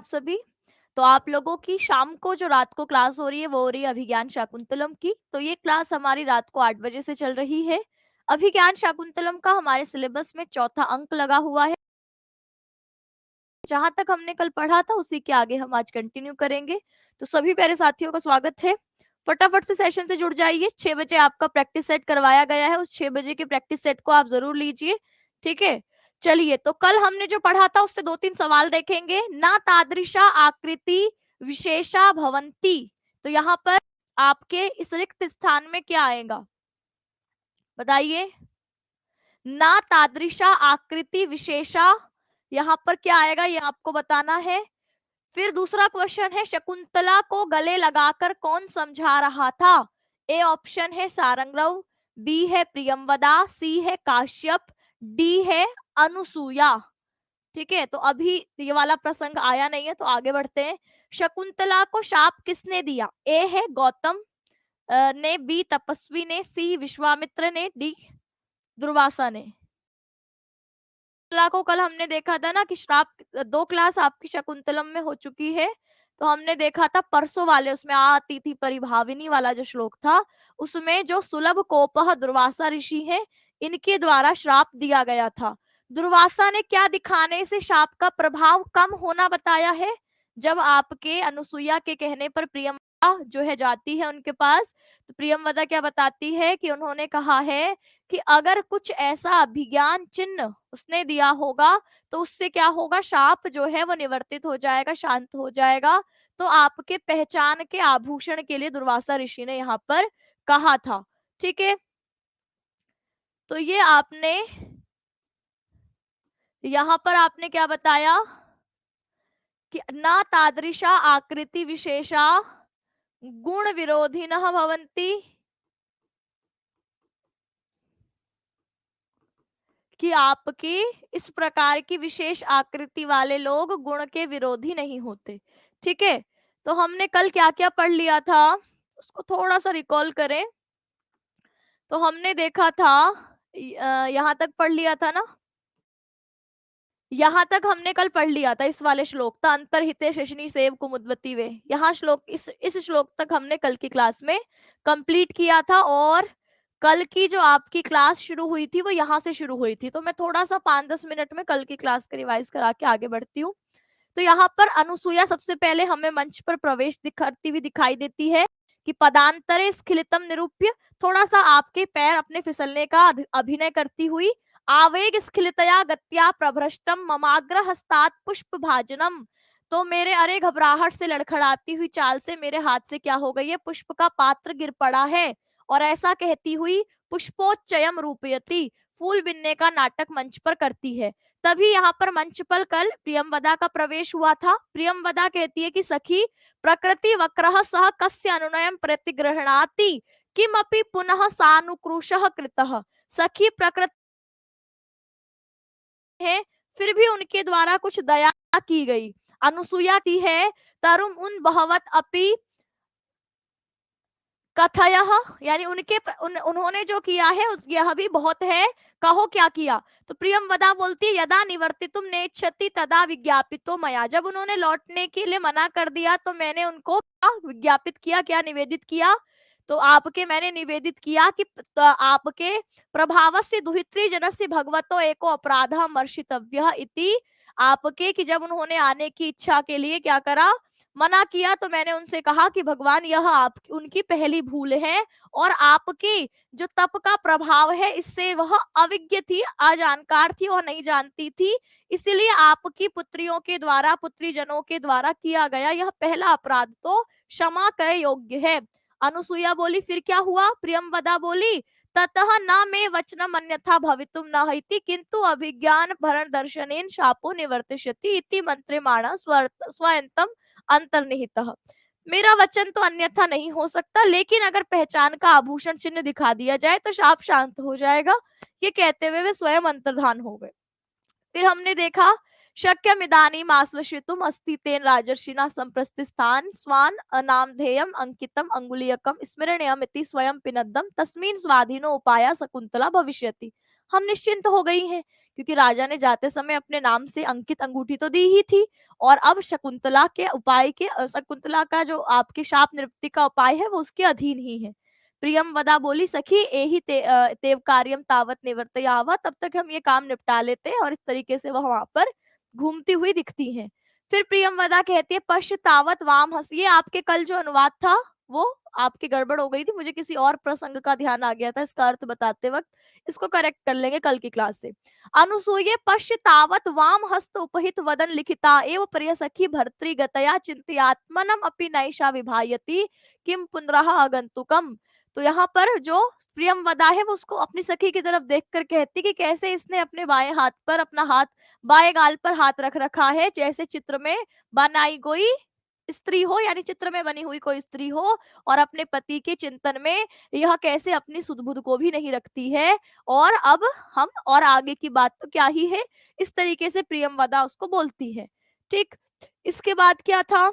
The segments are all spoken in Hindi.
आप सभी। तो आप लोगों की शाम को जो रात को क्लास हो रही है वो हो रही है अभिज्ञान शाकुंतलम की। तो ये क्लास हमारी रात को 8 बजे से चल रही है। अभिज्ञान शाकुंतलम का हमारे सिलेबस में चौथा अंक लगा हुआ है। जहां तक हमने कल पढ़ा था उसी के आगे हम आज कंटिन्यू करेंगे। तो सभी प्यारे साथियों का स्वागत है। फटाफट से सेशन से जुड़ जाइए। 6 बजे आपका प्रैक्टिस सेट करवाया गया है, उस 6 बजे के प्रैक्टिस सेट को आप जरूर लीजिए। ठीक है, चलिए। तो कल हमने जो पढ़ा था उससे 2-3 सवाल देखेंगे। ना तादृशा आकृति विशेषा भवंती। तो यहाँ पर आपके इस रिक्त स्थान में क्या आएगा बताइए। ना तादृशा आकृति विशेषा, यहाँ पर क्या आएगा ये आपको बताना है। फिर दूसरा क्वेश्चन है, शकुंतला को गले लगाकर कौन समझा रहा था। ए ऑप्शन है सारंगरव, बी है प्रियंवदा, सी है काश्यप, डी है अनुसूया। ठीक है, तो अभी ये वाला प्रसंग आया नहीं है तो आगे बढ़ते हैं। शकुंतला को शाप किसने दिया। ए है गौतम ने, बी तपस्वी ने, सी विश्वामित्र ने, डी दुर्वासा ने। शकुंतला को कल हमने देखा था ना कि श्राप, 2 क्लास आपकी शकुंतलम में हो चुकी है। तो हमने देखा था परसों वाले, उसमें अतिथि परिभाविनी वाला जो श्लोक था उसमें जो सुलभ कोपह दुर्वासा ऋषि है इनके द्वारा श्राप दिया गया था। दुर्वासा ने क्या दिखाने से शाप का प्रभाव कम होना बताया है। जब आपके अनुसुईया के कहने पर प्रियंवदा जो है जाती है उनके पास, तो प्रियंवदा क्या बताती है कि उन्होंने कहा है कि अगर कुछ ऐसा अभिज्ञान चिन्ह उसने दिया होगा तो उससे क्या होगा, शाप जो है वो निवर्तित हो जाएगा, शांत हो जाएगा। तो आपके पहचान के आभूषण के लिए दुर्वासा ऋषि ने यहाँ पर कहा था। ठीक है, तो ये आपने यहाँ पर आपने क्या बताया कि ना तादृशा आकृति विशेषा गुण विरोधिनः भवन्ति, कि आपकी इस प्रकार की विशेष आकृति वाले लोग गुण के विरोधी नहीं होते। ठीक है, तो हमने कल क्या क्या पढ़ लिया था उसको थोड़ा सा रिकॉल करें। तो हमने देखा था यहाँ तक पढ़ लिया था ना, यहाँ तक हमने कल पढ़ लिया था इस वाले श्लोक था, अंतरहिते शशनी सेव कुमुद्वती वे। यहाँ श्लोक, इस श्लोक तक हमने कल की क्लास में कंप्लीट किया था। और कल की जो आपकी क्लास शुरू हुई थी वो यहाँ से शुरू हुई थी। तो मैं थोड़ा सा 5-10 मिनट में कल की क्लास का रिवाइज करा के आगे बढ़ती हूँ। तो यहाँ पर अनुसुईया सबसे पहले हमें मंच पर प्रवेश करती हुई दिखाई देती है कि पदांतरे स्खलितम निरूप्य, थोड़ा सा आपके पैर अपने फिसलने का अभिनय करती हुई, आवेग स्खलितया गत्या प्रभ्रष्टम ममाग्र हस्तात पुष्प भाजनम। तो मेरे अरे घबराहट से लड़खड़ाती हुई चाल से मेरे हाथ से क्या हो गई है, पुष्प का पात्र गिर पड़ा है। और ऐसा कहती हुई पुष्पोच्चयम रूपयति, फूल बिनने का नाटक मंच पर करती है। तभी यहाँ पर मंच पर कल प्रियंवदा का प्रवेश हुआ था। प्रियंवदा कहती है कि सखी प्रकृति वक्रः सह कस्य अनुनयम प्रतिगृह्णाति किमपि पुनः सानुक्रुशः कृतः। सखी प्रकृति है फिर भी उनके द्वारा कुछ दया की गई। अनुसुईया की है तरुम उन बहवत अपि कथयः, यानी उन्होंने जो किया है यह भी बहुत है, कहो क्या किया। तो प्रियंवदा बोलती है यदा निवर्तितुम नेच्छति तदा विज्ञापितो मया, जब उन्होंने लौटने के लिए मना कर दिया तो मैंने उनको विज्ञापित किया, क्या निवेदित किया। तो आपके मैंने निवेदित किया कि आपके प्रभावस्य दुहित्री जनस्य भगवतो एको अपराधः मर्षितव्यः इति, आपके कि जब उन्होंने आने की इच्छा के लिए क्या करा, मना किया, तो मैंने उनसे कहा कि भगवान यह आप उनकी पहली भूल है और आपकी जो तप का प्रभाव है इससे वह अविज्ञ थी, अजानकार थी और नहीं जानती थी, इसीलिए आपकी पुत्रियों के द्वारा, पुत्री जनों के द्वारा किया गया यह पहला अपराध तो क्षमा के योग्य है। अनुसुईया बोली फिर क्या हुआ। प्रियंवदा बोली ततः न मे वचनम अन्यथा भवितुम नाहैति किंतु अभिज्ञान भरण दर्शनेन शापो निवर्तिष्यति इति मंत्रिमाणा स्वयंतम अंतर्निहितः। मेरा वचन तो अन्यथा नहीं हो सकता, लेकिन अगर पहचान का आभूषण चिन्ह दिखा दिया जाए तो शाप शांत हो जाएगा। ये कहते हुए वे स्वयं अंतर्धान हो गए। फिर हमने देखा शक्यम इदानीम आश्वसितुम अस्ति तेन राजर्षिणा संप्रस्थितान स्वान नामधेयम अंकितम अंगुलीयकम स्मरणीयम इति स्वयं पिनद्दम तस्मिन् स्वाधीनो उपाया शकुंतला भविष्यति। हम निश्चिंत हो गई हैं क्योंकि राजा ने जाते समय अपने नाम से अंकित अंगूठी तो दी ही थी, और अब शकुंतला के उपाय के शकुंतला का जो आपके शाप निवृत्ति का उपाय है वो उसके अधीन ही है। प्रियंवदा बोली, सखी एहि तेव कार्यम तावत निवर्तयावा, तब तक हम ये काम निपटा लेते हैं, और इस तरीके से वह वहां पर घूमती हुई दिखती हैं। फिर प्रियंवदा कहती है, पश्चातावत वाम हस, ये आपके कल जो अनुवाद था वो आपकी गड़बड़ हो गई थी, मुझे किसी और प्रसंग का ध्यान आ गया था इसका अर्थ बताते वक्त, इसको करेक्ट कर लेंगे कल की क्लास से। अनुसूये पश्चातावत वाम हस्त उपहित वदन लिखिता एव प्रिय सखी भर्तृ गतया चिंतयात्मनम अपि नैषा विभायति किम पुनरः आगंतुकम। तो यहाँ पर जो प्रियंवदा है वो उसको अपनी सखी की तरफ देखकर कहती कि कैसे इसने अपने बाएं हाथ पर अपना हाथ, बाएं गाल पर हाथ रख रखा है, जैसे चित्र में बनाई कोई स्त्री हो, यानी चित्र में बनी हुई कोई स्त्री हो, और अपने पति के चिंतन में यह कैसे अपनी सुध-बुध को भी नहीं रखती है। और अब हम और आगे की बात तो क्या ही है, इस तरीके से प्रियंवदा उसको बोलती है। ठीक, इसके बाद क्या था,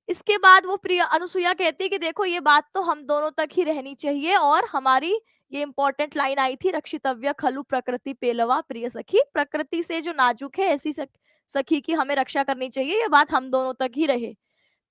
इसके बाद वो प्रिय अनुसुईया कहती है कि देखो ये बात तो हम दोनों तक ही रहनी चाहिए, और हमारी ये इंपॉर्टेंट लाइन आई थी, रक्षितव्य खलु प्रकृति पेलवा प्रिय सखी, प्रकृति से जो नाजुक है ऐसी सखी की हमें रक्षा करनी चाहिए, ये बात हम दोनों तक ही रहे।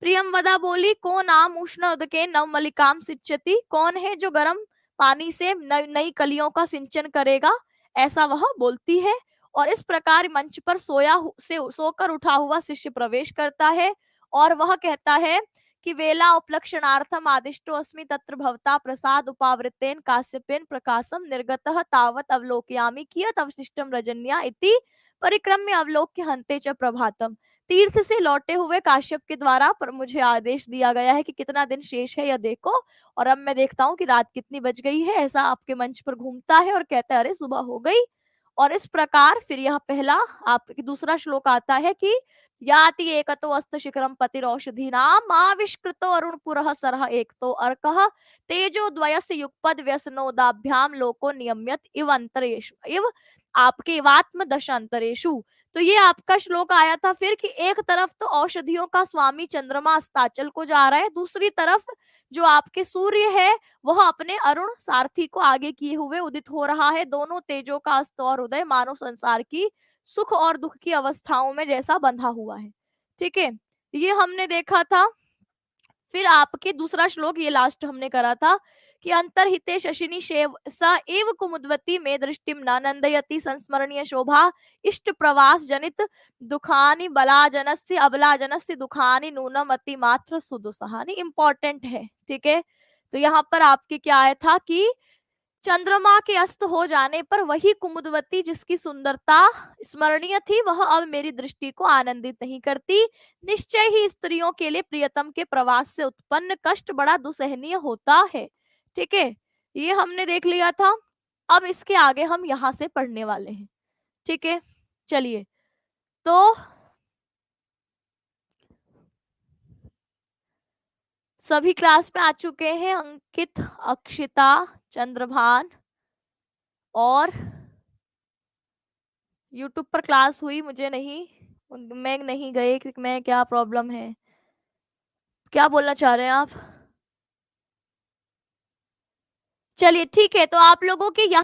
प्रियंवदा बोली, को नाम उष्ण उदके नव मलिकाम सिंचती, कौन है जो गर्म पानी से नई कलियों का सिंचन करेगा, ऐसा वह बोलती है। और इस प्रकार मंच पर सोकर उठा हुआ शिष्य प्रवेश करता है, और वह कहता है कि वेला उपलक्षणार्थम आदिष्टो अस्मि तत्र भवता प्रसाद उपावृतेन काश्यपेन प्रकाशम निर्गतः तावत अवलोकयामि कियत अवशिष्टम रजन्या इति परिक्रम्य अवलोक्य हन्ते च प्रभातम। तीर्थ से लौटे हुए काश्यप के द्वारा पर मुझे आदेश दिया गया है कि कितना दिन शेष है यह देखो, और अब मैं देखता हूँ कि रात कितनी बज गई है, ऐसा आपके मंच पर घूमता है और कहता है अरे सुबह हो गई। और इस प्रकार फिर यह पहला आप दूसरा श्लोक आता है कि याति एकतो अस्त शिखरम पतिरौषधीनाम आविष्कृतो अरुण पुरः सरः एकतो अर्कः तेजो द्वयस्य युगपद व्यसनोदाभ्याम लोको नियम्यत इव अंतरेषु इव आपके वात्म दशांतरेषु। तो ये आपका श्लोक आया था फिर कि एक तरफ तो औषधियों का स्वामी चंद्रमा अस्ताचल को जा रहा है, दूसरी तरफ जो आपके सूर्य है वह अपने अरुण सारथी को आगे किए हुए उदित हो रहा है। दोनों तेजों का अस्त और उदय मानव संसार की सुख और दुख की अवस्थाओं में जैसा बंधा हुआ है। ठीक है, ये हमने देखा था। फिर आपके दूसरा श्लोक ये लास्ट हमने करा था कि अंतर्हिते शशिनी शेव स एव कुमुद्वती में दृष्टिम न नंदयति संस्मरणीय शोभा इष्ट प्रवास जनित दुखानि बलाजनस्य अबलाजनस्य दुखानि नूनम अति मात्र सुदुसहानि। इंपॉर्टेंट है, ठीक है। तो यहाँ पर आपके क्या आया था कि चंद्रमा के अस्त हो जाने पर वही कुमुदवती जिसकी सुंदरता स्मरणीय थी वह अब मेरी दृष्टि को आनंदित नहीं करती। निश्चय ही स्त्रियों के लिए प्रियतम के प्रवास से उत्पन्न कष्ट बड़ा दुसहनीय होता है। ठीक है, ये हमने देख लिया था। अब इसके आगे हम यहाँ से पढ़ने वाले हैं। ठीक है, चलिए। तो सभी क्लास में आ चुके हैं, अंकित, अक्षिता, चंद्रभान, और यूट्यूब पर क्लास हुई, मुझे नहीं, मैं नहीं गई कि मैं क्या प्रॉब्लम है, क्या बोलना चाह रहे हैं आप? चलिए ठीक है, तो आप लोगों के यहाँ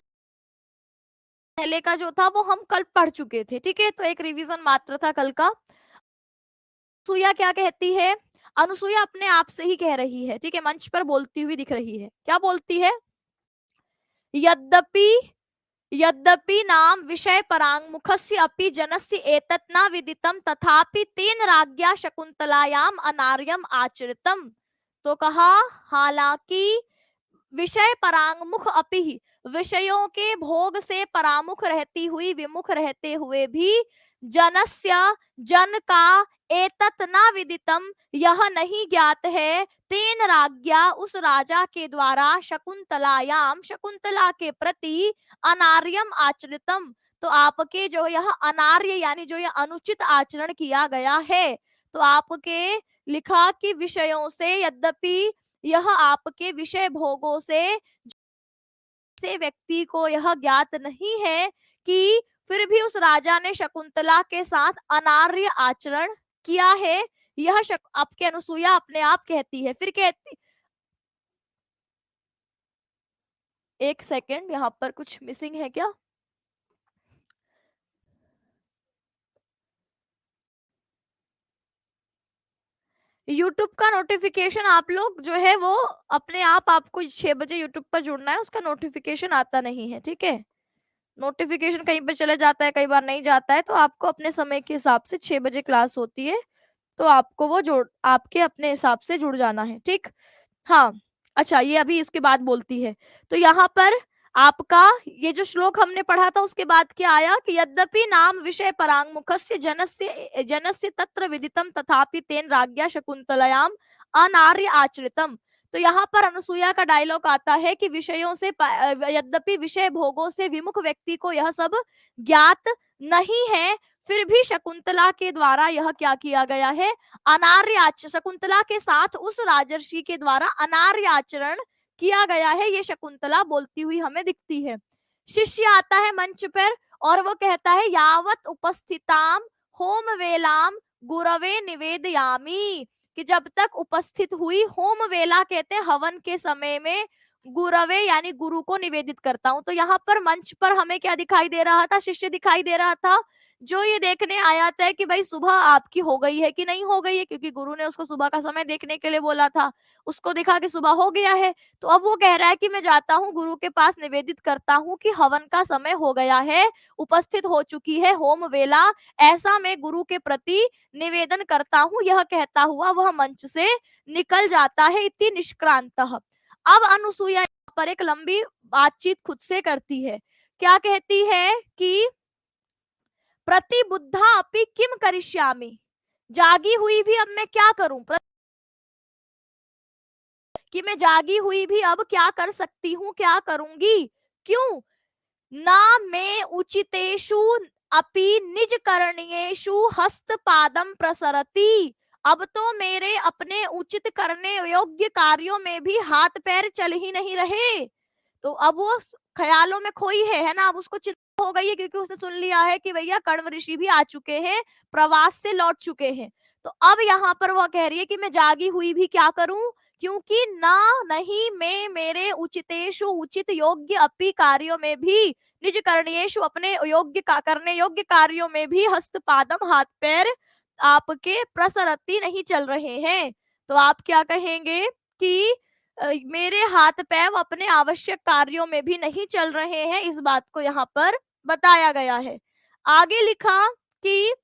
पहले का जो था वो हम कल पढ़ चुके थे। ठीक है, तो एक रिवीजन मात्र था कल का। अनुसुईया क्या कहती है, अनुसुईया अपने आप से ही कह रही है, ठीक है, मंच पर बोलती हुई दिख रही है। क्या बोलती है, यद्यपि यद्यपि नाम विषय पराङ्मुखस्य अपि जनस्य एतत् न विदितं तथापि तेन राज्ञा शकुंतलायाम अनार्यम आचरितम। तो कहा, हालांकि विषय परांगमुख अपि, विषयों के भोग से परामुख रहती हुई, विमुख रहते हुए भी, जनस्य, जन का, एतत् न विदितम, यह नहीं ज्ञात है, तेन राज्ञा, उस राजा के द्वारा, शकुंतलायाम, शकुंतला के प्रति, अनार्यम आचरितम, तो आपके जो यह अनार्य यानी जो यह अनुचित आचरण किया गया है, तो आपके लिखा कि विषयों से, यद्यपि यह आपके विषय भोगों से व्यक्ति को यह ज्ञात नहीं है कि फिर भी उस राजा ने शकुंतला के साथ अनार्य आचरण किया है। यह आपके अनुसुईया अपने आप कहती है। फिर कहती, एक सेकेंड, यहाँ पर कुछ मिसिंग है क्या? यूट्यूब का नोटिफिकेशन आप लोग जो है वो अपने आप, आपको 6 बजे यूट्यूब पर जुड़ना है, उसका नोटिफिकेशन आता नहीं है, ठीक है। नोटिफिकेशन कहीं पे चले जाता है, कई बार नहीं जाता है, तो आपको अपने समय के हिसाब से 6 बजे क्लास होती है, तो आपको वो जोड़ आपके अपने हिसाब से जुड़ जाना है, ठीक। हाँ, अच्छा, ये अभी इसके बाद बोलती है। तो यहाँ पर आपका ये जो श्लोक हमने पढ़ा था उसके बाद क्या आया कि यद्यपि नाम विषय परांगमुखस्य जनस्य जनस्य तत्र विदितम तथापि तेन राज्ञा शकुंतलयाम अनार्य आचरितम। तो यहाँ पर अनुसुईया का डायलॉग आता है कि विषयों से यद्यपि विषय भोगों से विमुख व्यक्ति को यह सब ज्ञात नहीं है, फिर भी शकुंतला के द्वारा यह क्या किया गया है, अनार्य आचरण, शकुंतला के साथ उस राजर्षि के द्वारा अनार्य आचरण किया गया है, ये शकुंतला बोलती हुई हमें दिखती है। शिष्य आता है मंच पर और वो कहता है यावत उपस्थिताम होम वेलाम गुरवे निवेदयामी, कि जब तक उपस्थित हुई, होम वेला कहते हैं हवन के समय में, गुरवे यानी गुरु को निवेदित करता हूं। तो यहाँ पर मंच पर हमें क्या दिखाई दे रहा था, शिष्य दिखाई दे रहा था जो ये देखने आया था कि भाई सुबह आपकी हो गई है कि नहीं हो गई है, क्योंकि गुरु ने उसको सुबह का समय देखने के लिए बोला था, उसको देखा कि सुबह हो गया है, तो अब वो कह रहा है कि मैं जाता हूँ गुरु के पास, निवेदित करता हूँ कि हवन का समय हो गया है, उपस्थित हो चुकी है होम वेला, ऐसा मैं गुरु के प्रति निवेदन करता हूँ, यह कहता हुआ वह मंच से निकल जाता है। इति निष्क्रांतः। अब अनुसुईया यहाँ पर एक लंबी बातचीत खुद से करती है, क्या कहती है कि प्रतिबुद्धा अपि किम करिष्यामि, जागी हुई भी अब मैं क्या करूं, कि मैं जागी हुई भी अब क्या कर सकती हूँ, क्या करूंगी, क्यों, ना मैं उचितेषु अपि निज करणीयेषु हस्तपादम प्रसरति, अब तो मेरे अपने उचित करने योग्य कार्यों में भी हाथ पैर चल ही नहीं रहे। तो अब वो ख्यालों में खोई है ना, अब उसको चिंता हो गई है, क्योंकि उसने सुन लिया है कि भैया कण्व ऋषि भी आ चुके हैं, प्रवास से लौट चुके हैं। तो अब यहाँ पर वह कह रही है कि मैं जागी हुई भी क्या करूं, क्योंकि ना नहीं मैं मेरे उचितेषु उचित योग्य अपि कार्यों में भी, निज करणीयेषु अपने योग्य करने योग्य कार्यों में भी, हस्तपादम हाथ पैर आपके प्रसरती नहीं चल रहे हैं। तो आप क्या कहेंगे कि मेरे हाथ पैर अपने आवश्यक कार्यों में भी नहीं चल रहे हैं, इस बात को यहाँ पर बताया गया है। आगे लिखा कि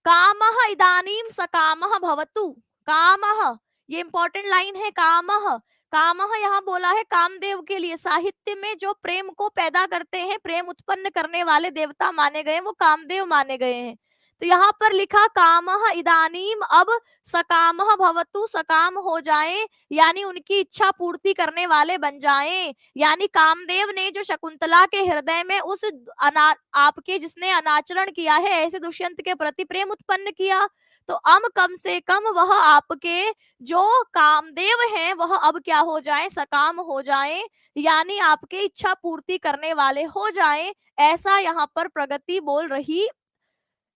कामः इदानीम सकामः भवतु, कामः, ये इंपॉर्टेंट लाइन है, कामः, कामः यहाँ बोला है कामदेव के लिए, साहित्य में जो प्रेम को पैदा करते हैं, प्रेम उत्पन्न करने वाले देवता माने गए, वो कामदेव माने गए हैं। तो यहाँ पर लिखा कामः इदानीम, अब सकामः भवतु, सकाम हो जाएं, यानी उनकी इच्छा पूर्ति करने वाले बन जाएं, यानी कामदेव ने जो शकुंतला के हृदय में उस आपके जिसने अनाचरण किया है, ऐसे दुष्यंत के प्रति प्रेम उत्पन्न किया, तो अब कम से कम वह आपके जो कामदेव हैं वह अब क्या हो जाएं, सकाम हो जाएं, यानी आपके इच्छा पूर्ति करने वाले हो जाएं, ऐसा यहाँ पर प्रगति बोल रही,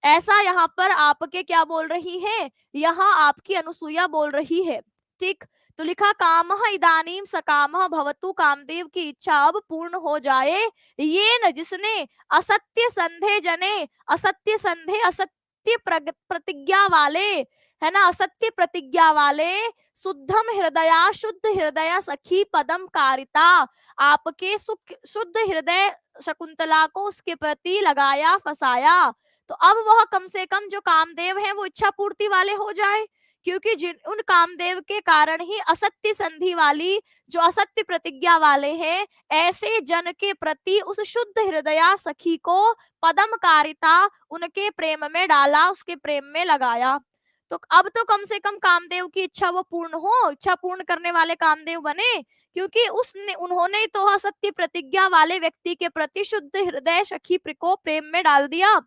ऐसा यहाँ पर आपके क्या बोल रही है, यहाँ आपकी अनुसुईया बोल रही है, ठीक। तो लिखा कामः इदानीम सकामः भवतु, कामदेव की इच्छा अब पूर्ण हो जाए, ये न जिसने असत्य संधे जने, असत्य संधे असत्य प्रतिज्ञा वाले, है ना, असत्य प्रतिज्ञा वाले, शुद्धम हृदया शुद्ध हृदय सखी पदम कारिता, आपके सुख शुद्ध हृदय शकुंतला को उसके प्रति लगाया, फसाया, तो अब वह कम से कम जो कामदेव हैं वो इच्छा पूर्ति वाले हो जाए, क्योंकि जिन उन कामदेव के कारण ही असत्य संधि वाली, जो असत्य प्रतिज्ञा वाले हैं, ऐसे जन के प्रति उस शुद्ध हृदया सखी को पदम कारिता, उनके प्रेम में डाला, उसके प्रेम में लगाया। तो अब तो कम से कम कामदेव की इच्छा वो पूर्ण हो, इच्छा पूर्ण करने वाले कामदेव बने, क्योंकि उसने उन्होंने तो असत्य प्रतिज्ञा वाले व्यक्ति के प्रति शुद्ध हृदय सखी को प्रेम में डाल दिया।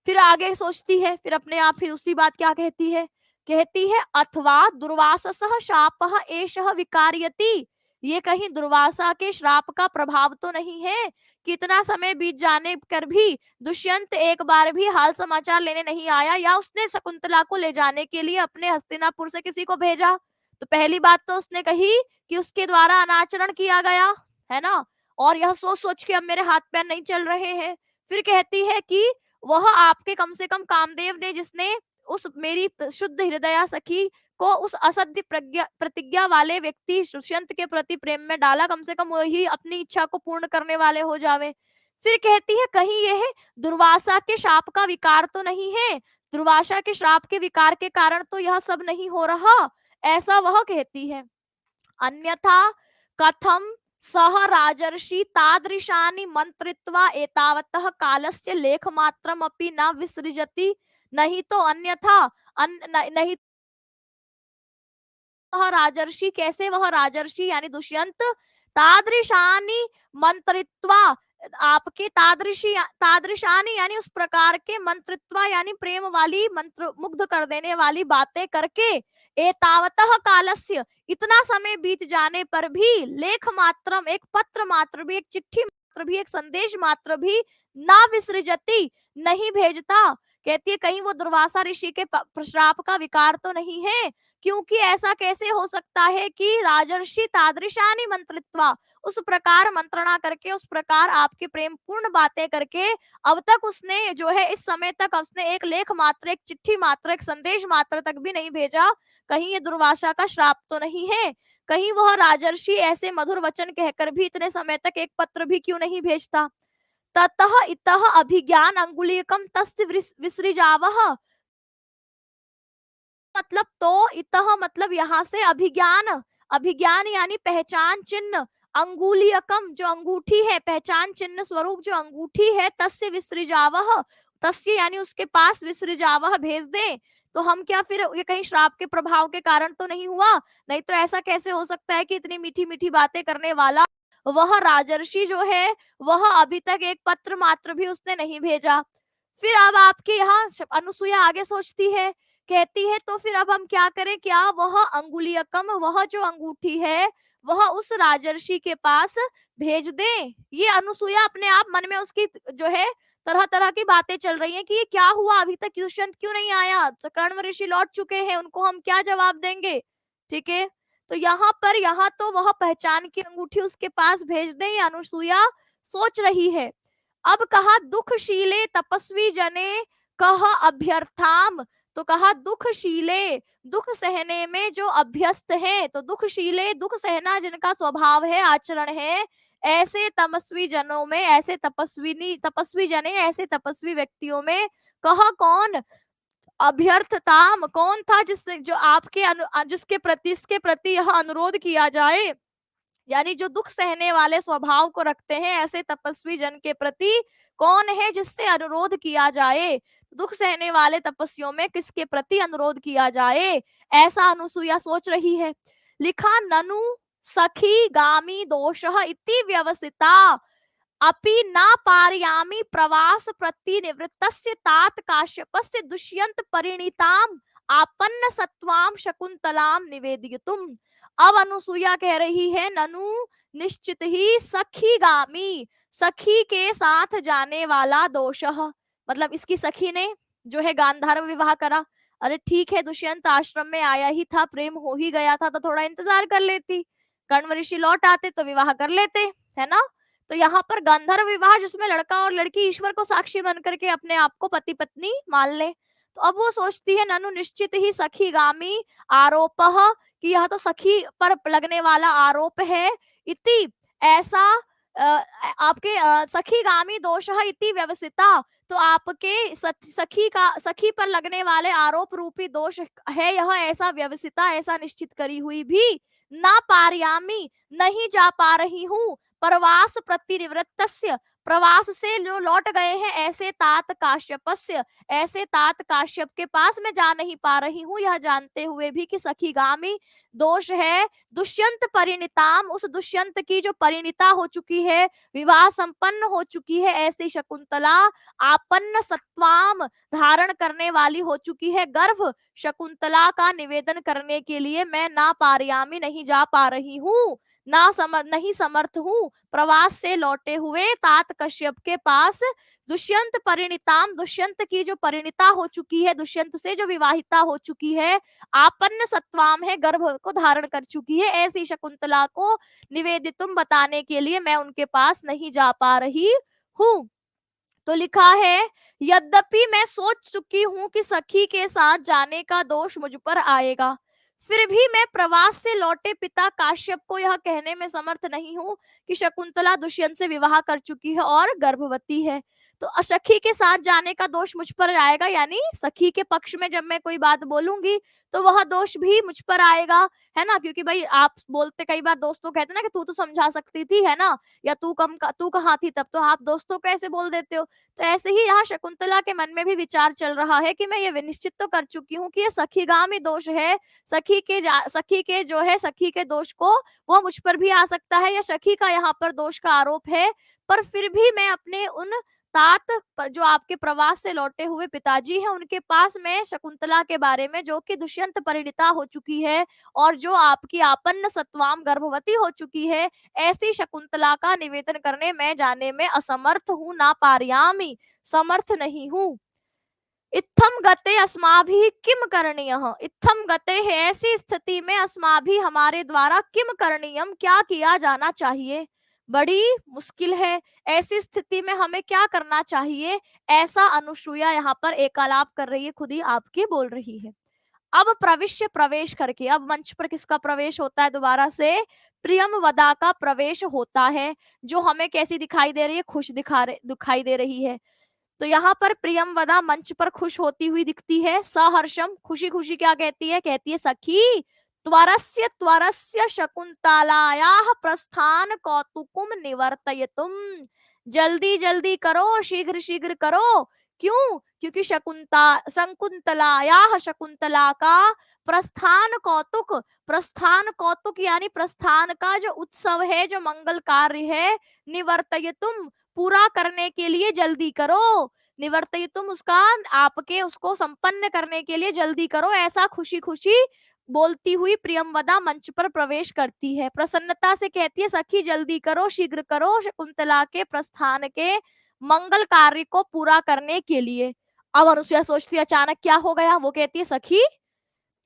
फिर आगे सोचती है, फिर अपने आप ही दूसरी बात क्या कहती है, कहती है अथवा दुर्वाससः शापः एषः विकारयति, ये कहीं दुर्वासा के श्राप का प्रभाव तो नहीं है, कितना समय बीत जाने कर भी दुष्यंत एक बार भी हाल समाचार लेने नहीं आया, या उसने शकुंतला को ले जाने के लिए अपने हस्तिनापुर से किसी को भेजा। तो पहली बात तो उसने कही कि उसके द्वारा अनाचरण किया गया, है ना, और यह सोच सोच के अब मेरे हाथ पैर नहीं चल रहे हैं। फिर कहती है कि वह आपके कम से कम कामदेव ने, जिसने उस मेरी शुद्ध हृदया सखी को उस असत्य प्रतिज्ञा वाले व्यक्ति दुष्यंत के प्रति प्रेम में डाला, कम से कम वही अपनी इच्छा को पूर्ण करने वाले हो जावे। फिर कहती है कहीं यह दुर्वासा के शाप का विकार तो नहीं है, दुर्वासा के श्राप के विकार के कारण तो यह सब नहीं हो रहा, ऐसा वह कहती है। अन्यथा कथम सह राजर्षि तादृशानि मंत्रित्वा एतावतः कालस्य लेखमात्रमपि न विसृजति, नहीं तो अन्यथा नहीं वह राजर्षि, कैसे वह राजर्षि यानी दुष्यंत, तादृशानि मंत्रित्वा, आपके तादृशानि यानी उस प्रकार के मंत्रित्वा यानी प्रेम वाली, मंत्र मुग्ध कर देने वाली बातें करके, एतावतः कालस्य इतना समय बीत जाने पर भी, लेख मात्रम एक पत्र मात्र भी, एक चिट्ठी मात्र भी, एक संदेश मात्र भी, ना विसृजति नहीं भेजता। कहती है कहीं वो दुर्वासा ऋषि के श्राप का विकार तो नहीं है, क्योंकि ऐसा कैसे हो सकता है कि राजर्षि तादृशानि मंत्रित्वा, उस प्रकार मंत्रणा करके, उस प्रकार आपके प्रेम पूर्ण बातें करके, अब तक उसने जो है इस समय तक उसने एक लेख मात्र, एक चिट्ठी मात्र, एक संदेश मात्र तक भी नहीं भेजा, कहीं ये दुर्वासा का श्राप तो नहीं है, कहीं वह राजर्षि ऐसे मधुर वचन कहकर भी इतने समय तक एक पत्र भी क्यों नहीं भेजता। ततः इतः अभिज्ञान अंगुलीकम तस्य विसृजावः, मतलब तो इतः मतलब यहाँ से अभिज्ञान, अभिज्ञान यानी पहचान चिन्ह, अंगुलीयकम जो अंगूठी है, पहचान चिन्ह स्वरूप जो अंगूठी है, तस्य विसृजावः, तस्य यानी उसके पास, विसृजावः भेज दे, तो हम क्या फिर ये कहीं श्राप के प्रभाव के कारण तो नहीं हुआ, नहीं तो ऐसा कैसे हो सकता है कि इतनी मीठी मीठी बातें करने वाला वह राजर्षि जो है वह अभी तक एक पत्र मात्र भी उसने नहीं भेजा। फिर अब आपके यहाँ अनुसुईया आगे सोचती है, कहती है तो फिर अब हम क्या करें, क्या वह अंगुलीयकम, वह जो अंगूठी है वह उस राजर्षि के पास भेज दें। ये अनुसुईया अपने आप मन में उसकी जो है तरह तरह की बातें चल रही हैं कि ये क्या हुआ, अभी तक दुष्यंत क्यों नहीं आया, कर्ण ऋषि लौट चुके हैं, उनको हम क्या जवाब देंगे। ठीक है, तो यहाँ तो वह पहचान की अंगूठी उसके पास भेज दें, ये अनुसुईया सोच रही है। अब कहा दुखशीले तपस्वी जने कह अभ्यर्थाम, तो कहा दुखशीले, दुख सहने में जो अभ्यस्त है, तो दुखशीले दुख सहना जिनका स्वभाव है, आचरण है, ऐसे तपस्वी जनों में, ऐसे तपस्वी जने, ऐसे तपस्वी व्यक्तियों में, कहा कौन, अभ्यर्थताम कौन था जिससे जो आपके जिसके प्रति, इसके प्रति यह अनुरोध किया जाए, यानी जो दुख सहने वाले स्वभाव को रखते हैं, ऐसे तपस्वी जन के प्रति कौन है जिससे अनुरोध किया जाए, दुख सहने वाले तपस्वियों में किसके प्रति अनुरोध किया जाए, ऐसा अनुसुईया सोच रही है। लिखा ननु सखी गामी दोषः इति व्यवसिता अपि न पारयामि प्रवास प्रतिनिवृत्तस्य तात काश्यपस्य दुष्यंत परिणीताम आपन्न सत्वाम शकुंतलाम निवेदयितुम। अब अनुसुईया कह रही है ननु निश्चित ही सखी गामी, सखी के साथ जाने वाला दोषः, मतलब इसकी सखी ने जो है गांधार विवाह करा, अरे ठीक है दुष्यंत आश्रम में आया ही था, प्रेम हो ही गया था तो थोड़ा इंतजार कर लेती, कर्ण ऋषि लौट आते तो विवाह कर लेते, है ना। तो यहाँ पर गांधर्व विवाह जिसमें लड़का और लड़की ईश्वर को साक्षी बन करके अपने आप को पति पत्नी मान ले, तो अब वो सोचती है ननु निश्चित ही सखी गामी आरोप, कि यह तो सखी पर लगने वाला आरोप है, इति ऐसा आपके सखी गामी दोष इति व्यवसिता, तो आपके सखी पर लगने वाले आरोप रूपी दोष है यह ऐसा व्यवसिता, ऐसा निश्चित करी हुई भी, ना पारयामी नहीं जा पा रही हूँ, प्रवास प्रतिनिवृत्तस्य प्रवास से जो लौट गए हैं, ऐसे तात काश्यपस्य ऐसे तात काश्यप के पास मैं जा नहीं पा रही हूँ, यह जानते हुए भी कि सखी गामी दोष है, दुष्यंत परिणिताम उस दुष्यंत की जो परिणिता हो चुकी है, विवाह संपन्न हो चुकी है, ऐसी शकुंतला आपन्न सत्वाम धारण करने वाली हो चुकी है, गर्भ शकुंतला का निवेदन करने के लिए मैं ना पारयामी नहीं जा पा रही हूँ, नहीं समर्थ हूँ, प्रवास से लौटे हुए तात कश्यप के पास दुष्यंत परिणिताम दुष्यंत की जो परिणिता हो चुकी है, दुष्यंत से जो विवाहिता हो चुकी है, आपन्न सत्वाम है गर्भ को धारण कर चुकी है, ऐसी शकुंतला को निवेदितुम बताने के लिए मैं उनके पास नहीं जा पा रही हूँ। तो लिखा है यद्यपि मैं सोच चुकी हूँ कि सखी के साथ जाने का दोष मुझ पर आएगा, फिर भी मैं प्रवास से लौटे पिता काश्यप को यह कहने में समर्थ नहीं हूँ कि शकुंतला दुष्यंत से विवाह कर चुकी है और गर्भवती है, तो सखी के साथ जाने का दोष मुझ पर आएगा, यानी सखी के पक्ष में जब मैं कोई बात बोलूंगी तो वह दोष भी मुझ पर आएगा, है ना। क्योंकि भाई आप बोलते, कई बार दोस्तों कहते ना कि तू तो समझा सकती थी, है ना, या तू कहाँ थी तब, तो आप दोस्तों को ऐसे बोल देते हो। तो ऐसे ही यहाँ शकुंतला के मन में भी विचार चल रहा है कि मैं ये विनिश्चित तो कर चुकी हूँ कि ये सखीगामी दोष है, सखी के दोष को वो मुझ पर भी आ सकता है, या सखी का यहाँ पर दोष का आरोप है। पर फिर भी मैं अपने उन तात पर, जो आपके प्रवास से लौटे हुए पिताजी हैं, उनके पास मैं शकुंतला के बारे में, जो कि दुष्यंत परिणीता हो चुकी है और जो आपकी आपन्न सत्वाम गर्भवती हो चुकी है, ऐसी शकुंतला का निवेदन करने में जाने में असमर्थ हूँ, ना पारयामी, समर्थ नहीं हूँ। इत्थम गते अस्माभिः किम करणीयः, इत्थम गते है, ऐसी स्थिति में अस्माभिः हमारे द्वारा किम करणीयम, क्या किया जाना चाहिए, बड़ी मुश्किल है, ऐसी स्थिति में हमें क्या करना चाहिए, ऐसा अनुसूया यहाँ पर एकालाप कर रही है, खुद ही आपकी बोल रही है। अब प्रवेश करके, अब मंच पर किसका प्रवेश होता है, दोबारा से प्रियमवदा का प्रवेश होता है, जो हमें कैसी दिखाई दे रही है, खुश दिखाई दे रही है। तो यहाँ पर प्रियमवदा मंच पर खुश होती हुई दिखती है, सहर्षम, खुशी खुशी क्या कहती है, कहती है सखी त्वरस्य त्वरस्य शकुंतलायाः प्रस्थान कौतुकम निवर्तयितुम, जल्दी जल्दी करो, शीघ्र शीघ्र करो, क्यों, क्योंकि शकुंतलायाः, शकुंतला का प्रस्थान कौतुक, प्रस्थान कौतुक यानी प्रस्थान का जो उत्सव है, जो मंगल कार्य है, निवर्तयितुम, पूरा करने के लिए जल्दी करो, निवर्तयितुम उसका, आपके उसको संपन्न करने के लिए जल्दी करो, ऐसा खुशी खुशी बोलती हुई प्रियमवदा मंच पर प्रवेश करती है, प्रसन्नता से कहती है सखी जल्दी करो, शीघ्र करो, शकुंतला के प्रस्थान के मंगल कार्य को पूरा करने के लिए। अब अनुसुईया सोचती है अचानक क्या हो गया, वो कहती है सखी,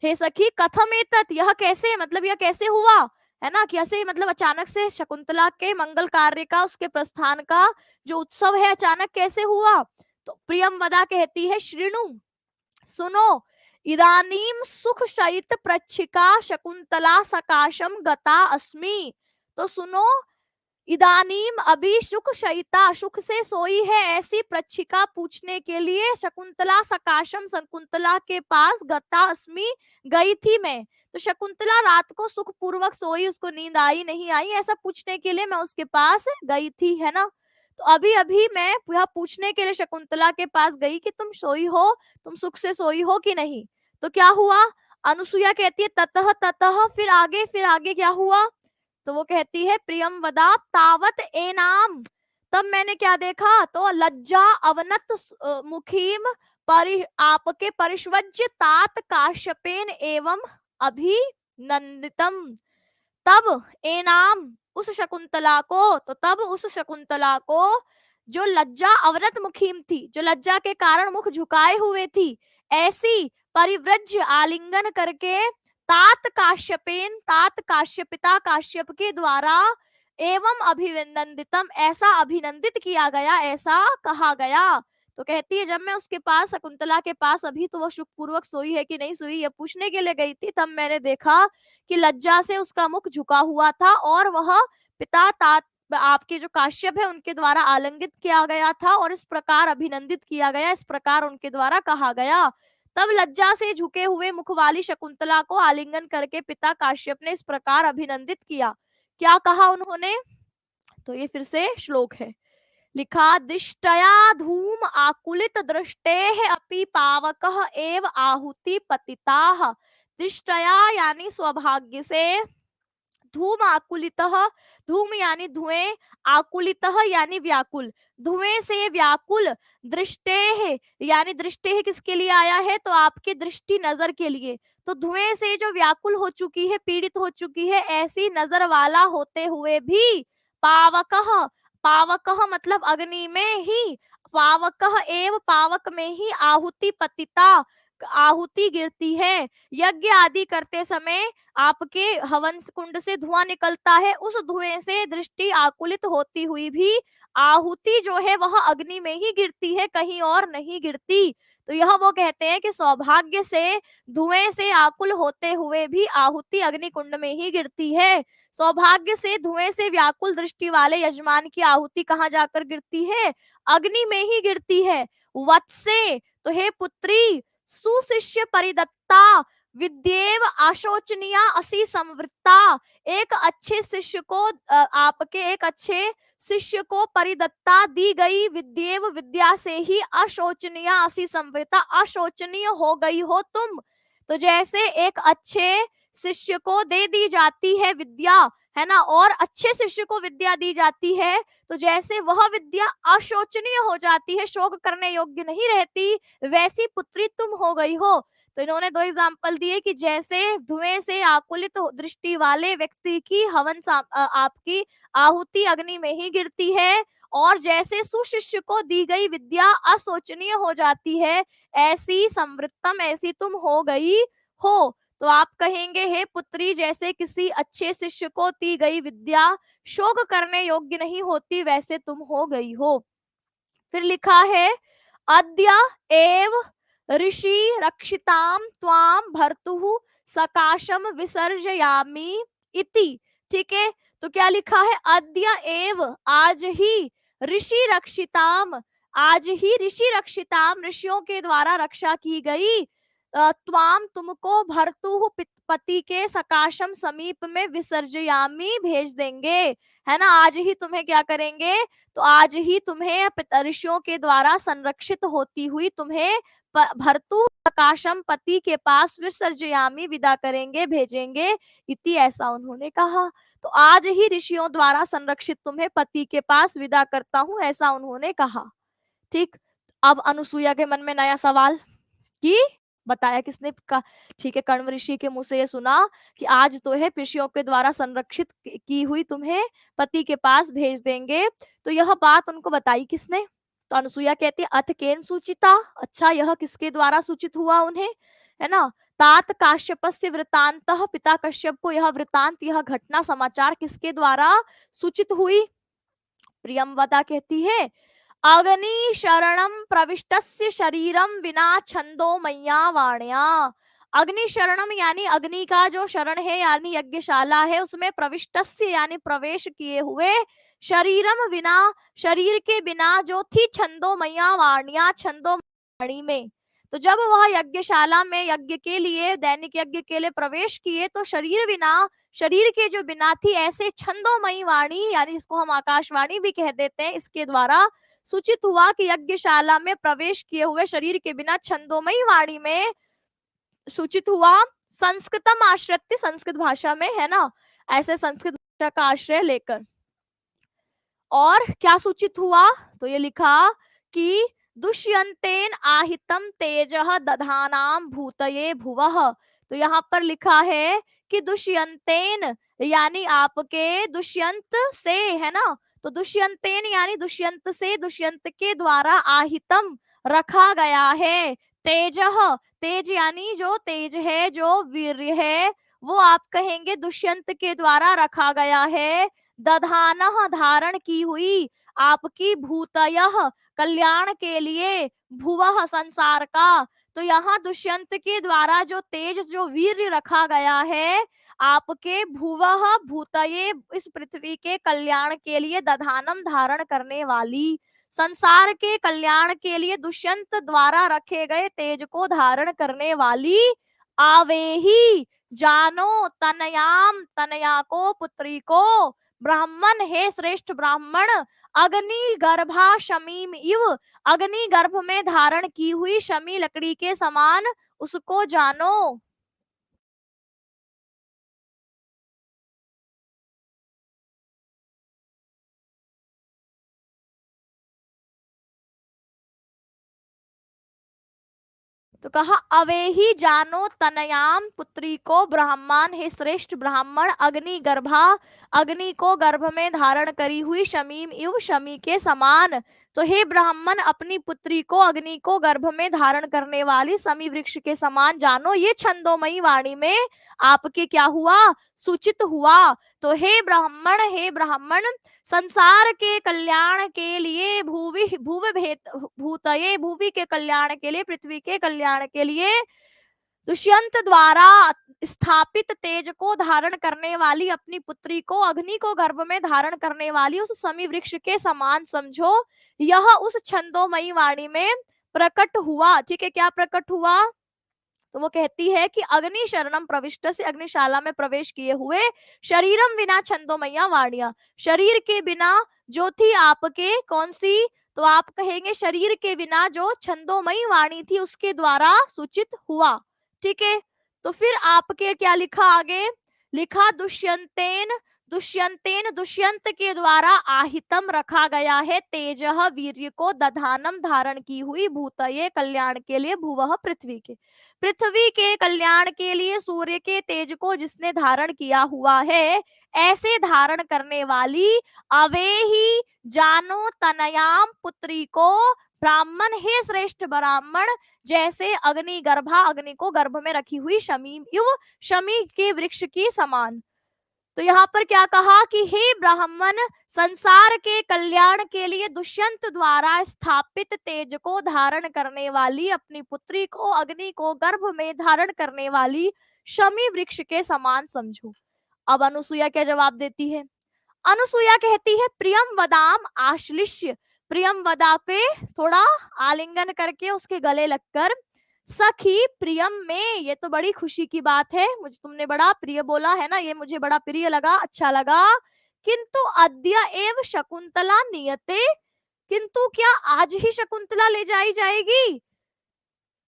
हे सखी कथम एतत्, यह कैसे, मतलब यह कैसे हुआ, है ना, कैसे, मतलब अचानक से शकुंतला के मंगल कार्य का, उसके प्रस्थान का जो उत्सव है, अचानक कैसे हुआ। तो प्रियमवदा कहती है श्रीणु, सुनो, इदानीम सुख शयित प्रच्छिका शकुंतला सकाशम गता अस्मि, तो सुनो, इदानीम अभी सुख शयिता, सुख से सोई है ऐसी प्रच्छिका पूछने के लिए शकुंतला सकाशम, शकुंतला के पास गता अस्मि, गई थी मैं। तो शकुंतला रात को सुख पूर्वक सोई, उसको नींद आई नहीं आई, ऐसा पूछने के लिए मैं उसके पास गई थी, है ना। तो अभी अभी मैं यह पूछने के लिए शकुंतला के पास गई कि तुम सोई हो, तुम सुख से सोई हो कि नहीं। तो क्या हुआ, अनुसुईया कहती है ततः ततः, फिर आगे क्या हुआ। तो वो कहती है प्रियमवदा तावत एनाम, तब मैंने क्या देखा, तो लज्जा अवनत मुखीम आपके परिष्वज्य तात काश्यपेन एवं अभिनंदितम, तब एनाम, उस शकुंतला को, तो तब उस शकुंतला को जो लज्जा अवनत मुखीम थी, जो लज्जा के कारण मुख झुकाए हुए थी, ऐसी परिव्रज्य आलिंगन करके तात काश्यपेन, तात काश्यपिता काश्यप के द्वारा एवं अभिनंदितम, ऐसा अभिनंदित किया गया, ऐसा कहा गया। तो कहती है जब मैं उसके पास, शकुंतला के पास, अभी तो वो सुखपूर्वक सोई है कि नहीं सोई ये पूछने के लिए गई थी, तब मैंने देखा कि लज्जा से उसका मुख झुका हुआ था और वह पिता तात, आपके जो काश्यप है उनके द्वारा आलिंगित किया गया था और इस प्रकार अभिनंदित किया गया, इस प्रकार उनके द्वारा कहा गया। तब लज्जा से झुके हुए मुख वाली शकुंतला को आलिंगन करके पिता काश्यप ने इस प्रकार अभिनंदित किया। क्या कहा उन्होंने, तो ये फिर से श्लोक है, लिखा दिष्टया धूम आकुलित दृष्टेः अपि पावकः एव आहुति पतिताः, दिष्टया यानी सौभाग्य से, धूम आकुलितः, धूम यानी धुएं, आकुलितः यानी व्याकुल, धुएं से व्याकुल, दृष्टेः यानी दृष्टेः किसके लिए आया है, तो आपकी दृष्टि नजर के लिए, तो धुएं से जो व्याकुल हो चुकी है, पीड़ित हो चुकी है, ऐसी नजर वाला होते हुए भी पावकः, पावकः मतलब अग्नि में ही, पावकः एव पावक में ही आहुति पतिता, आहुति गिरती है, यज्ञ आदि करते समय आपके हवन कुंड से धुआं निकलता है, उस धुएं से दृष्टि आकुलित होती हुई भी आहुति जो है वह अग्नि में ही गिरती है, कहीं और नहीं गिरती। तो यह वो कहते हैं कि सौभाग्य से धुएं से आकुल होते हुए भी आहुति अग्नि कुंड में ही गिरती है। सौभाग्य से धुएं से व्याकुल दृष्टि वाले यजमान की आहुति कहाँ जाकर गिरती है? अग्नि में ही गिरती है। वत्से, तो हे पुत्री, सुशिष्य परिदत्ता विद्येव आशोचनीया असि संवृत्ता। एक अच्छे शिष्य को आपके एक अच्छे शिष्य को परिदत्ता दी गई विद्येव विद्या से ही अशोचनीय असी संवृत्ता, अशोचनीय हो गई हो तुम। तो जैसे एक अच्छे शिष्य को दे दी जाती है विद्या, है ना, और अच्छे शिष्य को विद्या दी जाती है, तो जैसे वह विद्या अशोचनीय हो जाती है, शोक करने योग्य नहीं रहती, वैसी पुत्री तुम हो गई हो। तो इन्होंने दो एग्जाम्पल दिए कि जैसे धुएं से आकुलित दृष्टि वाले व्यक्ति की आपकी आहुति अग्नि में ही गिरती है, और जैसे सुशिष्य को दी गई विद्या अशोचनीय हो जाती है, ऐसी संवृत्तम, ऐसी तुम हो गई हो। तो आप कहेंगे, हे पुत्री, जैसे किसी अच्छे शिष्य को दी गई विद्या शोक करने योग्य नहीं होती, वैसे तुम हो गई हो। फिर लिखा है, अद्य एव ऋषि रक्षिताम त्वाम भर्तुः सकाशम विसर्जयामि इति। ठीक है, तो क्या लिखा है? अद्य एव, आज ही, ऋषि रक्षिताम, आज ही ऋषि रक्षिताम, ऋषियों के द्वारा रक्षा की गई, त्वाम, तुमको, भर्तुः, पति के, सकाशम, समीप में, विसर्जयामी, भेज देंगे, है ना। आज ही तुम्हें क्या करेंगे? तो आज ही तुम्हें ऋषियों के द्वारा संरक्षित होती हुई तुम्हें भर्तु प्रकाशम, पति के पास, विसर्जयामी, विदा करेंगे, भेजेंगे, इति, ऐसा उन्होंने कहा। तो आज ही ऋषियों द्वारा संरक्षित तुम्हें पति के पास विदा करता हूं, ऐसा उन्होंने कहा। ठीक, अब अनुसुईया के मन में नया सवाल कि बताया किसने का? ठीक है, कण्व ऋषि के मुंह से ये सुना कि आज तो है ऋषियों के द्वारा संरक्षित की हुई तुम्हें पति के पास भेज देंगे। तो यह बात उनको बताई किसने? तो अनुसुईया कहती है, अथ केन सूचिता, अच्छा यह किसके द्वारा सूचित हुआ उन्हें, है ना। तात काश्यपस्य वृतांतः, पिता कश्यप को यह वृतांत, यह घटना, समाचार किसके द्वारा सूचित हुई? प्रियंवदा कहती है, अग्नि शरणम प्रविष्टस्य शरीरम विना छंदो मैया वाण्या। अग्नि शरणम यानी अग्नि का जो शरण है, यानी यज्ञशाला है, उसमें प्रविष्टस्य यानी प्रवेश किए हुए, शरीरम विना, शरीर के बिना, जो थी छंदो मैया वाण्या, छंदो वाणी में। तो जब वह यज्ञशाला में यज्ञ के लिए, दैनिक यज्ञ के लिए प्रवेश किए, तो शरीर बिना, शरीर के जो बिना थी, ऐसे छंदोमयी वाणी, यानी इसको हम आकाशवाणी भी कह देते हैं, इसके द्वारा सूचित हुआ कि यज्ञशाला में प्रवेश किए हुए शरीर के बिना छंदोमयी वाणी में सूचित हुआ। संस्कृतम आश्रित, संस्कृत भाषा में, है ना, ऐसे संस्कृत भाषा का आश्रय लेकर। और क्या सूचित हुआ? तो ये लिखा कि दुष्यंतेन आहितम तेजः दधानाम भूतये भुवः। तो यहाँ पर लिखा है कि दुष्यंतेन यानी आपके दुष्यंत से, है ना, तो दुष्यंतेन यानी दुष्यंत से, दुष्यंत के द्वारा, आहितम रखा गया है, तेजः, तेज यानी जो तेज है, जो वीर्य है, वो आप कहेंगे दुष्यंत के द्वारा रखा गया है। दधानः धारण की हुई, आपकी, भूतयः कल्याण के लिए, भुवः संसार का। तो यहाँ दुष्यंत के द्वारा जो तेज, जो वीर्य रखा गया है, आपके, भुवः भूतये, इस पृथ्वी के कल्याण के लिए, दधानम धारण करने वाली, संसार के कल्याण के लिए दुष्यंत द्वारा रखे गए तेज को धारण करने वाली, आवेही, जानो, तनयाम, तनया को, पुत्री को, ब्राह्मण, हे श्रेष्ठ ब्राह्मण, अग्नि गर्भा शमीम इव, अग्नि गर्भ में धारण की हुई शमी लकड़ी के समान, उसको जानो। तो कहा, अवेही, जानो, तनयाम, पुत्री को, ब्राह्मण, हे श्रेष्ठ ब्राह्मण, अग्नि गर्भा, अग्नि को गर्भ में धारण करी हुई, शमीम इव, शमी के समान, तो हे ब्राह्मण, अपनी पुत्री को अग्नि को गर्भ में धारण करने वाली समी वृक्ष के समान जानो, ये छंदोमयी वाणी में आपके क्या हुआ, सूचित हुआ। तो हे ब्राह्मण, संसार के कल्याण के लिए भूवि भूव भेत भूतये, भूवि के कल्याण के लिए, पृथ्वी के कल्याण के लिए दुष्यंत द्वारा स्थापित तेज को धारण करने वाली अपनी पुत्री को अग्नि को गर्भ में धारण करने वाली उस समी वृक्ष के समान समझो। यह उस छंदोमयी वाणी में प्रकट हुआ। ठीक है, क्या प्रकट हुआ? तो वो कहती है कि अग्नि शरणम प्रविष्ट, से अग्निशाला में प्रवेश किए हुए, शरीरम विना छंदोमय्या वाणिया, शरीर के बिना जो थी आपके, कौन सी? तो आप कहेंगे शरीर के बिना जो छंदोमयी वाणी थी उसके द्वारा सूचित हुआ। ठीक है, तो फिर आपके क्या लिखा आगे? लिखा दुष्यंतेन, दुष्यंत के द्वारा आहितम रखा गया है, तेजह वीर्य को दधानम धारण की हुई, भूतये कल्याण के लिए, भुवः पृथ्वी के, पृथ्वी के कल्याण के लिए सूर्य के तेज को जिसने धारण किया हुआ है, ऐसे धारण करने वाली अवेही जानो तनयाम पुत्री को ब्राह्मण, हे श्रेष्ठ ब्राह्मण, जैसे अग्नि गर्भा, अग्नि को गर्भ में रखी हुई शमी युव, शमी के वृक्ष की समान। तो यहाँ पर क्या कहा कि हे ब्राह्मण, संसार के कल्याण के लिए दुष्यंत द्वारा स्थापित तेज को धारण करने वाली अपनी पुत्री को अग्नि को गर्भ में धारण करने वाली शमी वृक्ष के समान समझो। अब अनुसुईया क्या जवाब देती है? अनुसुईया कहती है प्रियम वदाम आश्लिष्य, प्रियम वदा के थोड़ा आलिंगन करके उसके गले लगकर, सखी प्रियम में, ये तो बड़ी खुशी की बात है, मुझे तुमने बड़ा प्रिय बोला है ना, ये मुझे बड़ा प्रिय लगा, अच्छा लगा। किंतु अद्य एव शकुंतला नियते, किंतु क्या आज ही शकुंतला ले जाई जाएगी?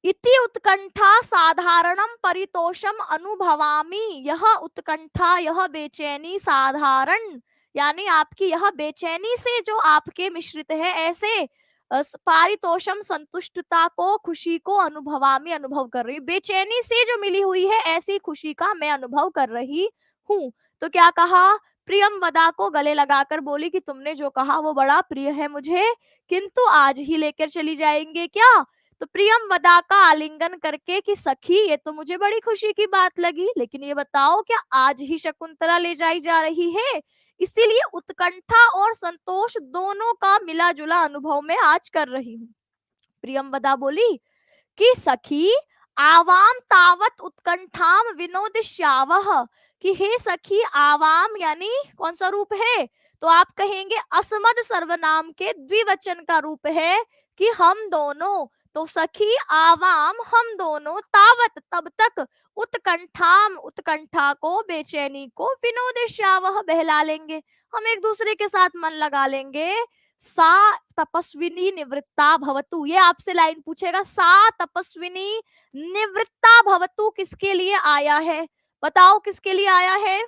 इति उत्कंठा साधारणम परितोषम अनुभवामि, यह उत्कंठा, यह बेचैनी साधारण, यानी आपकी यह बेचैनी से जो आपके मिश्रित है, ऐसे पारितोषम संतुष्टता को, खुशी को अनुभवामि, अनुभव कर रही, बेचैनी से जो मिली हुई है ऐसी खुशी का मैं अनुभव कर रही हूँ। तो क्या कहा? प्रियम वदा को गले लगाकर बोली कि तुमने जो कहा वो बड़ा प्रिय है मुझे, किंतु आज ही लेकर चली जाएंगे क्या? तो प्रियम वदा का आलिंगन करके कि सखी, ये तो मुझे बड़ी खुशी की बात लगी, लेकिन ये बताओ क्या आज ही शकुंतला ले जाई जा रही है? इसीलिए उत्कंठा और संतोष दोनों का मिला जुला अनुभव मैं आज कर रही हूँ। प्रियंवदा बोली कि सखी आवाम तावत उत्कंठाम विनोदिष्यावह, कि हे सखी, आवाम यानी कौन सा रूप है? तो आप कहेंगे असमद सर्वनाम के द्विवचन का रूप है कि हम दोनों। तो सखी आवाम, हम दोनों, तावत तब तक, उत्कंठाम उत्कंठा को, बेचैनी को, विनोदिष्यावह बहला लेंगे, हम एक दूसरे के साथ मन लगा लेंगे। सा तपस्विनी निवृत्ता भवतु, ये आपसे लाइन पूछेगा, सा तपस्विनी निवृत्ता भवतु किसके लिए आया है? बताओ किसके लिए आया है?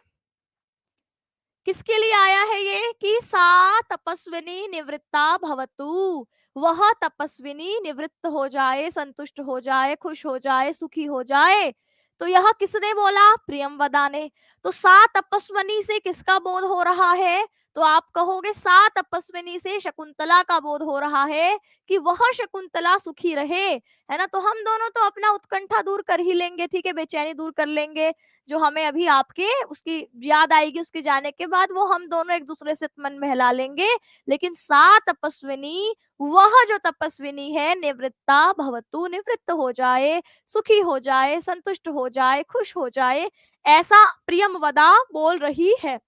किसके लिए आया है ये कि सा तपस्विनी निवृत्ता भवतु, वह तपस्विनी निवृत्त हो जाए, संतुष्ट हो जाए, खुश हो जाए, सुखी हो जाए। तो यह किसने बोला? प्रियंवदा ने। तो सा तपस्विनी से किसका बोध हो रहा है? तो आप कहोगे सा तपस्विनी से शकुंतला का बोध हो रहा है कि वह शकुंतला सुखी रहे, है ना। तो हम दोनों तो अपना उत्कंठा दूर कर ही लेंगे, ठीक है, बेचैनी दूर कर लेंगे, जो हमें अभी आपके उसकी याद आएगी उसके जाने के बाद, वो हम दोनों एक दूसरे से मन बहला लेंगे। लेकिन सा तपस्विनी, वह जो तपस्विनी है, निवृत्ता भवतु, निवृत्त हो जाए, सुखी हो जाए, संतुष्ट हो जाए, खुश हो जाए, ऐसा प्रियंवदा बोल रही है।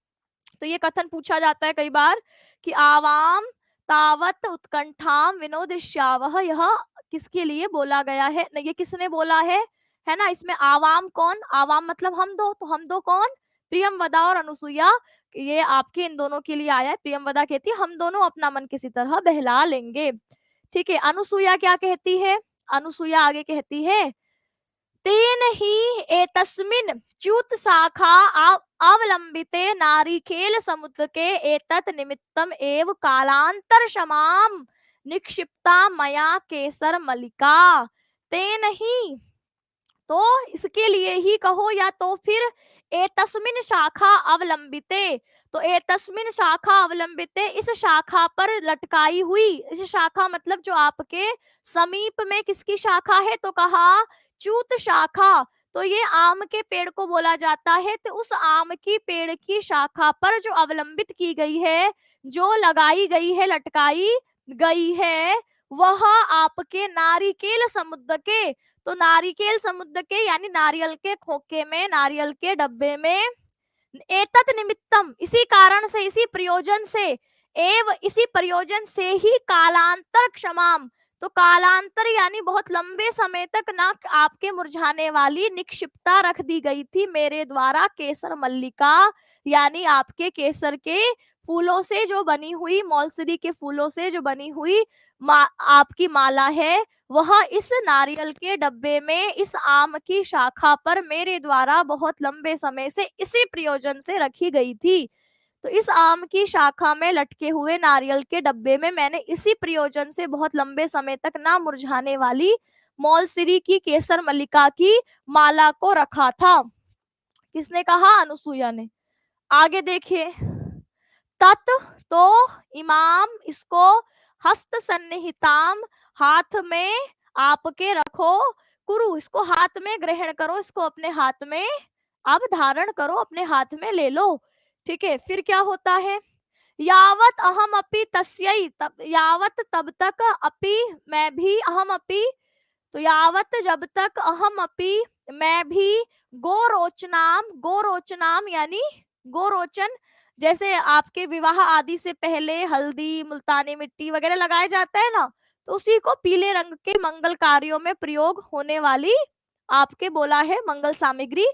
तो ये कथन पूछा जाता है कई बार कि आवाम तावत उत्कंठाम विनोदिष्यावह, यह किसके लिए बोला गया है? ये किसने बोला है ना। इसमें आवाम कौन? आवाम मतलब हम दो, तो हम दो कौन? प्रियंवदा और अनुसुईया, ये आपके इन दोनों के लिए आया है। प्रियंवदा कहती है हम दोनों अपना मन किसी तरह बहला लेंगे, ठीक है। अनुसुईया क्या कहती है? अनुसुईया आगे कहती है तेन ही एतस्मिन् च्युत शाखा अवलंबिते नारिकेल समुद्र के एतत् निमित्तम एव कालांतर क्षमाम निक्षिप्ता मया केसर मलिका। तेन ही, तो इसके लिए ही कहो या तो फिर एतस्मिन शाखा अवलंबिते, तो एतस्मिन शाखा अवलंबिते, इस शाखा पर लटकाई हुई, इस शाखा मतलब जो आपके समीप में किसकी शाखा है, तो कहा च्यूत शाखा, तो ये आम के पेड़ को बोला जाता है। तो उस आम की पेड़ की शाखा पर जो अवलंबित की गई है, जो लगाई गई है, लटकाई गई है, वह आपके नारिकेल समुद्र के, तो नारिकेल समुद्र के यानी नारियल के खोखे में, नारियल के डब्बे में, एतत् निमित्तम, इसी कारण से, इसी प्रयोजन से, एव इसी प्रयोजन से ही कालांतर क्षमाम, तो कालांतर यानी बहुत लंबे समय तक ना आपके मुरझाने वाली निक्षिप्ता रख दी गई थी मेरे द्वारा केसर मल्लिका, यानी आपके केसर के फूलों से जो बनी हुई, मौलसरी के फूलों से जो बनी हुई आपकी माला है, वह इस नारियल के डब्बे में, इस आम की शाखा पर मेरे द्वारा बहुत लंबे समय से इसी प्रयोजन से रखी गई थी। तो इस आम की शाखा में लटके हुए नारियल के डब्बे में मैंने इसी प्रयोजन से बहुत लंबे समय तक ना मुरझाने वाली मौलसरी की केसर मल्लिका की माला को रखा था। किसने कहा? अनुसुईया ने। आगे देखिए, तत्, तो इमाम, इसको, हस्त सन्निहिताम, हाथ में आपके रखो, कुरु, इसको हाथ में ग्रहण करो, इसको अपने हाथ में अब धारण करो, अपने हाथ में ले लो। ठीक है, फिर क्या होता है? यावत अहम अपि तस्यै, तब यावत तब तक, अपि मैं भी, अहम अपि तो यावत जब तक, अहम अपि मैं भी, गोरोचनाम, गोरोचनाम यानी गोरोचन, जैसे आपके विवाह आदि से पहले हल्दी, मुल्तानी मिट्टी वगैरह लगाया जाता है ना, तो उसी को पीले रंग के मंगल कार्यों में प्रयोग होने वाली आपके बोला है मंगल सामग्री।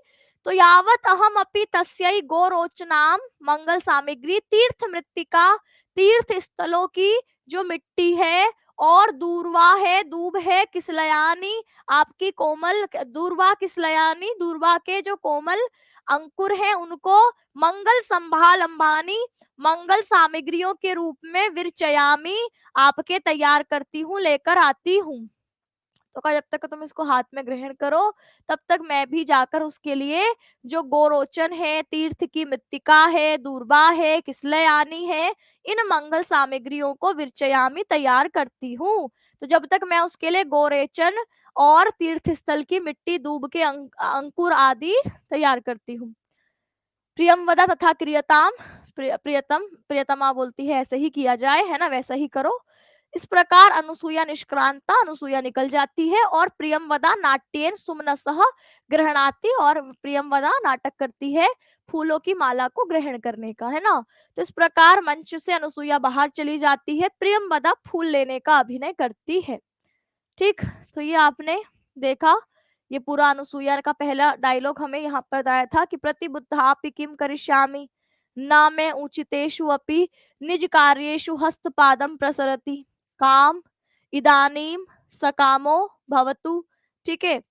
तो यावत अहम अपि तस्यै गोरोचनाम मंगल सामग्री, तीर्थ मृत्तिका, तीर्थ स्थलों की जो मिट्टी है, और दूर्वा है, दूब है, किसलयानी, आपकी कोमल दूर्वा, किसलयानी, दूर्वा के जो कोमल अंकुर हैं, उनको मंगल संभालंबानी, मंगल सामग्रियों के रूप में विरचयामी, आपके तैयार करती हूँ, लेकर आती हूँ। तो कहा जब तक तुम इसको हाथ में ग्रहण करो, तब तक मैं भी जाकर उसके लिए जो गोरोचन है, तीर्थ की मृत्तिका है, दूर्वा है, किसलयानी है, इन मंगल सामग्रियों को विरचयामी, तैयार करती हूँ। तो जब तक मैं उसके लिए गोरेचन और तीर्थ स्थल की मिट्टी, दूब के अंकुर आदि तैयार करती हूँ। प्रियम वदा तथा क्रियताम, प्रियतम, प्रियतमा बोलती है ऐसे ही किया जाए, है ना, वैसा ही करो। इस प्रकार अनुसूया निष्क्रांता, अनुसूया निकल जाती है, और प्रियमवदा नाट्येन सुमनसः ग्रहणाती, और प्रियमवदा नाटक करती है फूलों की माला को ग्रहण करने का, है ना। तो इस प्रकार मंच से अनुसूया बाहर चली जाती है, प्रियमवदा फूल लेने का अभिनय करती है। ठीक, तो ये आपने देखा, ये पूरा अनुसूया का पहला डायलॉग हमें यहाँ पर बताया था कि प्रतिबुद्धापि किम करिष्यामि न मैं उचितेषु अपि निज कार्येषु हस्तपादम प्रसरति काम इदानीम सकामो भवतु। ठीक है,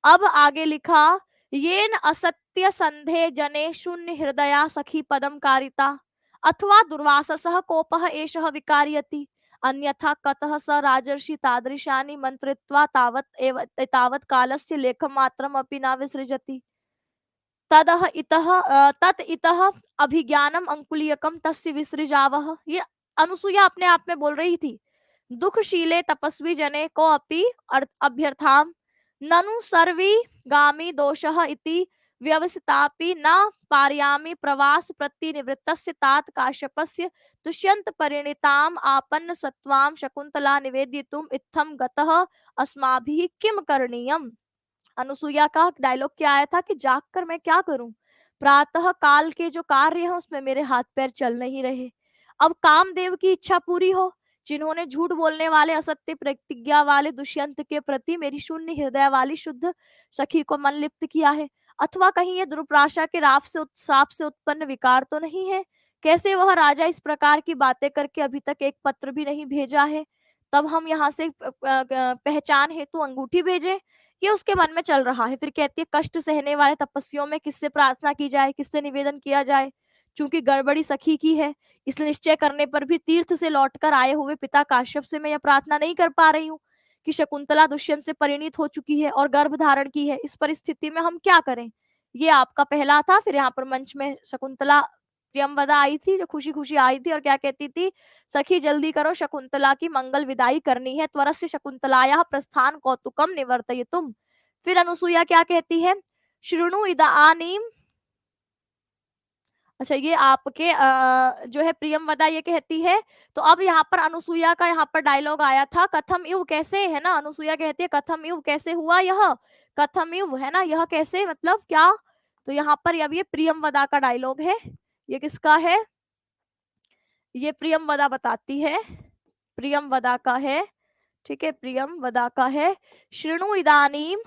अब आगे लिखा, येन असत्य संधे जने शून्य हृदया सखी पदम कारिता अथवा दुर्वाससः कोपः एषः विकारयति अन्यथा कतः स राजर्षि तादृशानि मंत्रित्वा तावत् कालस्य लेखमात्रम् अपि न विसृजति तदह इतः तत् इतः अभिज्ञानम अंकुलीयकम तस्य विसृजावः। ये अनुसूया अपने आप में बोल रही थी। दुखशीले तपस्वी जने को अपि अभ्यर्थाम ननु सर्वी गामी दोषः इति व्यवसितापि न पारयामि प्रवास प्रतिनिवृत्तस्य तात काश्यपस्य दुष्यंत परिणीताम आपन्न सत्वाम शकुंतला निवेदितुम इत्थम गतः अस्माभिः किम करणीयम। अनुसुईया का डायलॉग क्या आया था कि जाग कर मैं क्या करूं, प्रातः काल के जो कार्य है उसमें मेरे हाथ पैर चल नहीं रहे। अब कामदेव की इच्छा पूरी हो, जिन्होंने झूठ बोलने वाले, असत्य प्रतिज्ञा वाले दुष्यंत के प्रति मेरी शून्य हृदय वाली शुद्ध सखी को मन लिप्त किया है, अथवा कहीं ये द्रुपराशा के साप से उत्पन्न विकार तो नहीं है। कैसे वह राजा इस प्रकार की बातें करके अभी तक एक पत्र भी नहीं भेजा है, तब हम यहाँ से पहचान हेतु अंगूठी भेजे, ये उसके मन में चल रहा है। फिर कहती है, कष्ट सहने वाले तपस्वियों में किससे प्रार्थना की जाए, किससे निवेदन किया जाए, चूंकि गड़बड़ी सखी की है, इसलिए निश्चय करने पर भी तीर्थ से लौटकर आए हुए पिता काश्यप से मैं यह प्रार्थना नहीं कर पा रही हूँ कि शकुंतला दुष्यंत से परिणीत हो चुकी है और गर्भ धारण की है। इस परिस्थिति में हम क्या करें? ये आपका पहला था। फिर यहाँ पर मंच में शकुंतला प्रियंवदा आई थी, जो खुशी खुशी आई थी और क्या कहती थी, सखी जल्दी करो, शकुंतला की मंगल विदाई करनी है, त्वरस्य शकुंतलायाः प्रस्थान कौतुकम निवर्तयितुम। फिर अनुसुईया क्या कहती है, शृणु इदानीम, अच्छा ये आपके जो है प्रियंवदा ये कहती है। तो अब यहाँ पर अनुसुईया का यहाँ पर डायलॉग आया था, कथम इव कैसे, है ना, अनुसुईया कहती है कथम इव कैसे हुआ यह, कथम इव, है ना, यह कैसे मतलब क्या। तो यहाँ पर अब ये प्रियंवदा का डायलॉग है। ये किसका है? ये प्रियंवदा बताती है, प्रियंवदा का है, ठीक है, प्रियंवदा का है। शृणु इदानीम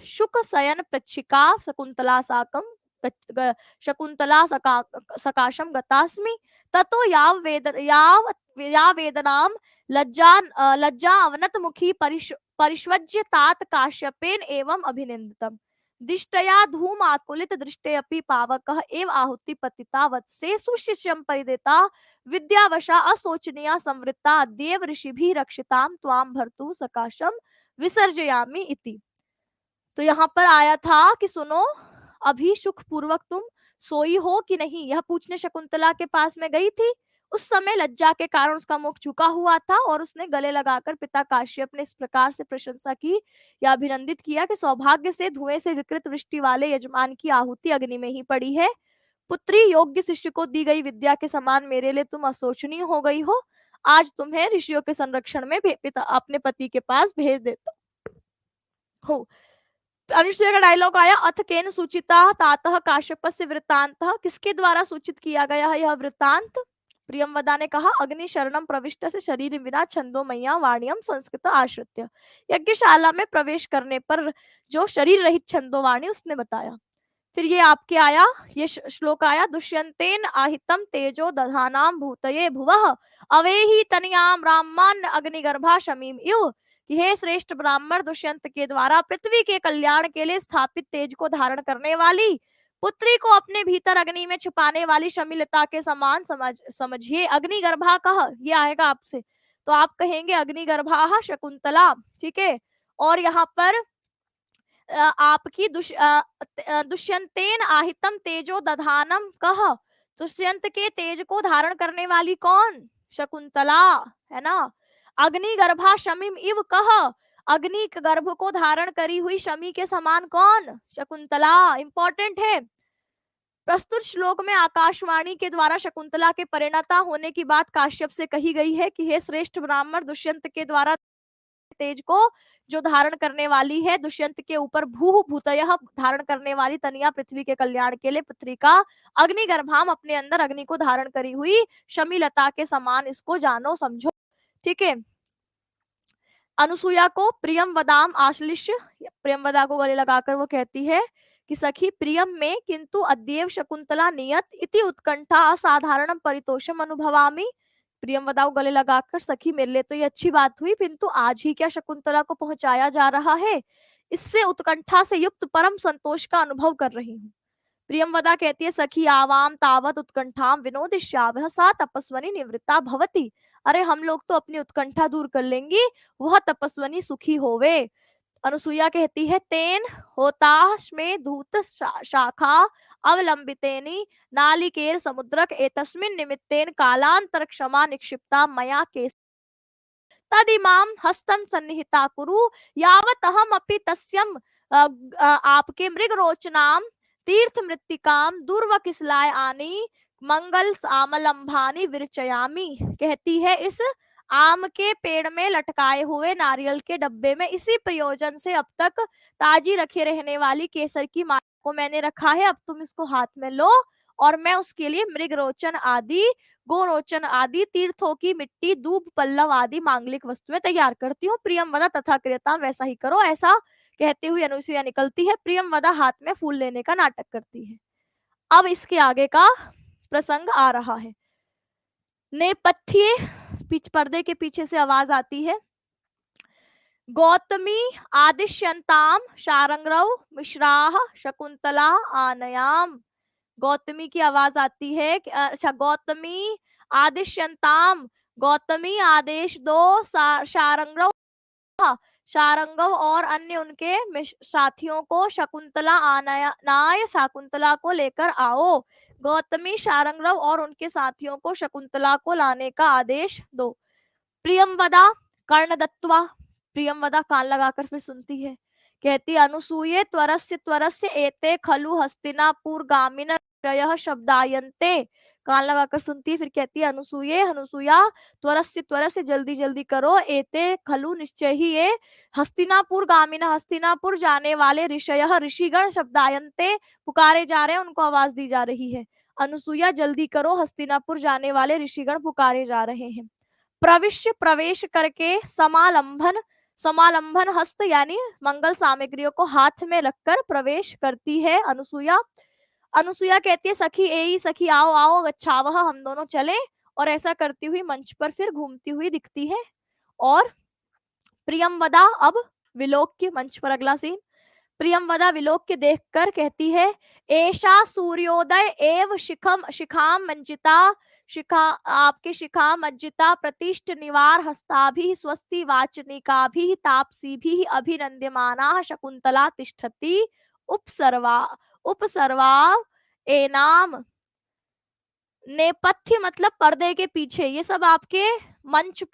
शुक शयन प्रच्छिका शकुंतला साकम शकुंतला सकाशम गतास्मि ततो या वेदनाम लज्जा अवनत मुखी परिष्वज्य तात काश्यपेन एवं अभिनंदितम दिष्टया धूमाकुलित दृष्टेऽपि पावकः एव आहुति पतिता वत्से सुशिष्यं परिदेता विद्यावशा असोचनीया संवृत्ता देव ऋषिभिः रक्षिताम त्वाम भर्तु सकाशम विसर्जयामि इति। तो यहाँ पर आया था कि सुनो, अभी सुख पूर्वक तुम सोई हो कि नहीं, यह पूछने शकुंतला के पास में गई थी। उस समय लज्जा के कारण उसका मुख झुका हुआ था और उसने गले लगाकर पिता काश्यप ने इस प्रकार से प्रशंसा की या अभिनंदित किया कि सौभाग्य से धुएं से विकृत वृष्टि वाले यजमान की आहुति अग्नि में ही पड़ी है। पुत्री, योग्य शिष्य को दी गई विद्या के समान मेरे लिए तुम अशोचनीय हो गई हो। आज तुम्हें ऋषियों के संरक्षण में पिता अपने पति के पास भेज देता हूँ। अनुसुईया का डायलॉग आया, अथ केन सूचिता तातः काश्यपस्य वृत्तांतः, किसके द्वारा सूचित किया गया है यह वृत्तांत? प्रियंवदा ने कहा, अग्नि शरणम प्रविष्ट से शरीर विना छंदोमय्या वाणियम संस्कृत आश्रित्य, यज्ञशाला में प्रवेश करने पर जो शरीर रहित छंदोवाणी उसने बताया। फिर ये आपके आया, ये श्लोक आया, दुष्यंतेन आहितम तेजो दधानाम भूतये भुवः अवेहि तनयाम रामान अग्निगर्भा शमीम इव, कि हे श्रेष्ठ ब्राह्मण, दुष्यंत के द्वारा पृथ्वी के कल्याण के लिए स्थापित तेज को धारण करने वाली पुत्री को अपने भीतर अग्नि में छुपाने वाली शमीलता के समान समझिए। अग्निगर्भा कह, ये आएगा आपसे, तो आप कहेंगे अग्निगर्भा शकुंतला, ठीक है। और यहाँ पर आपकी दुष्यंतेन आहितम तेजो दधानम कह, दुष्यंत के तेज को धारण करने वाली कौन? शकुंतला, है ना। अग्निगर्भा शमीम इव कह, अग्नि गर्भ को धारण करी हुई शमी के समान कौन? शकुंतला। इंपॉर्टेंट है। प्रस्तुत श्लोक में आकाशवाणी के द्वारा शकुंतला के परिणता होने की बात काश्यप से कही गई है कि हे श्रेष्ठ ब्राह्मण, दुष्यंत के द्वारा तेज को जो धारण करने वाली है, दुष्यंत के ऊपर भू भूतयः धारण करने वाली तनिया पृथ्वी के कल्याण के लिए पुत्री का अग्निगर्भाम अपने अंदर अग्नि को धारण करी हुई शमीलता के समान इसको जानो समझो, ठीक है। अनुसुईया को प्रियंवदाम आश्लिष्य, प्रियंवदा को गले लगाकर वो कहती है कि सखी प्रियम में किंतु अद्येव शकुंतला नियत इति उत्कंठा असाधारणम परितोषम अनुभवामि, प्रियंवदा को गले लगाकर, सखी मेरे लिए तो ये अच्छी बात हुई, किंतु आज ही क्या शकुंतला को पहुंचाया जा रहा है, इससे उत्कंठा से युक्त परम संतोष का अनुभव कर रही हूँ। प्रियंवदा कहती है, सखी आवाम तावत उत्कंठाम विनोदिष्यावह सा तपस्वनी निवृत्ता भवती, अरे हम लोग तो अपनी उत्कंठा दूर कर लेंगी, वह तपस्वनी सुखी होवे। अनुसुईया कहती है, तेन होताश्मे धूत शाखा अवलंबितेनि नालिकेर समुद्रक एतस्मिन् निमित्तेन कालांतर क्षमा निक्षिप्ता मया के तदिमाम हस्तं सन्निहिता कुरु यावत अहम अपि तस्यम आपके मृग रोचनाम तीर्थ मृत्तिकाम दूर्व किसलाय आनी मंगल आमलंभानी विरचयामी, कहती है इस आम के पेड़ में लटकाए हुए नारियल के डब्बे में इसी प्रयोजन से अब तक ताजी रखे रहने वाली केसर की माला को मैंने रखा है, अब तुम इसको हाथ में लो और मैं उसके लिए मृग रोचन आदि गोरोचन आदि तीर्थों की मिट्टी दूब पल्लव आदि मांगलिक वस्तुएं तैयार करती हूँ। प्रियंवदा तथा क्रियता वैसा ही करो, ऐसा कहते हुए अनुसुईया निकलती है। प्रियंवदा हाथ में फूल लेने का नाटक करती है। अब इसके आगे का प्रसंग आ रहा है। नेपथ्य, पर्दे के पीछे से आवाज आती है, गौतमी आदिश्यंताम शारंग्रव मिश्राह शकुंतला आनयाम, गौतमी की आवाज आती है, अच्छा गौतमी आदिश्यंताम, गौतमी आदेश दो शारंग्रव शारंगव और अन्य उनके साथियों को शकुंतला आनाय शकुंतला को लेकर आओ। गौतमी शारंगव और उनके साथियों को शकुंतला को लाने का आदेश दो। प्रियंवदा कर्ण दत्वा, प्रियंवदा कान लगाकर फिर सुनती है, कहती अनुसूये त्वरस्य एते खलु हस्तिनापुर गामिन ऋषयः शब्दायन्ते। कान लगाकर सुनती है, फिर कहती है अनुसूये अनुसूया त्वरस्य जल्दी जल्दी करो, एते खलु निश्चय ही ये हस्तिनापुर गामिन हस्तिनापुर जाने वाले ऋषयः ऋषिगण शब्दायन्ते पुकारे जा रहे हैं, उनको आवाज दी जा रही है। अनुसूया जल्दी करो, हस्तिनापुर जाने वाले ऋषिगण पुकारे जा रहे हैं। प्रविश्य प्रवेश करके, समालंबन समालंबन हस्त यानी मंगल सामग्रियों को हाथ में रखकर प्रवेश करती है अनुसूया। अनुसूया कहती है सखी ए सखी आओ आओ गच्छावह, हम दोनों चले। और ऐसा करती हुई मंच पर फिर घूमती हुई दिखती है। और प्रियंवदा अब विलोक्य, मंच पर अगला सीन, प्रियंवदा विलोक्य देखकर कहती है एषा सूर्योदय एव शिखाम मंजिता, शिखा आपकी शिखा मज्जिता प्रतिष्ठ निवार हस्ताभिः स्वस्ति वाचनिकाभिः तापसीभिः अभिनंद्यमाना शकुंतला तिष्ठति उपसर्वा उपसर्वा एनाम। नेपथ्य मतलब पर्दे के पीछे, ये सब आपके मंच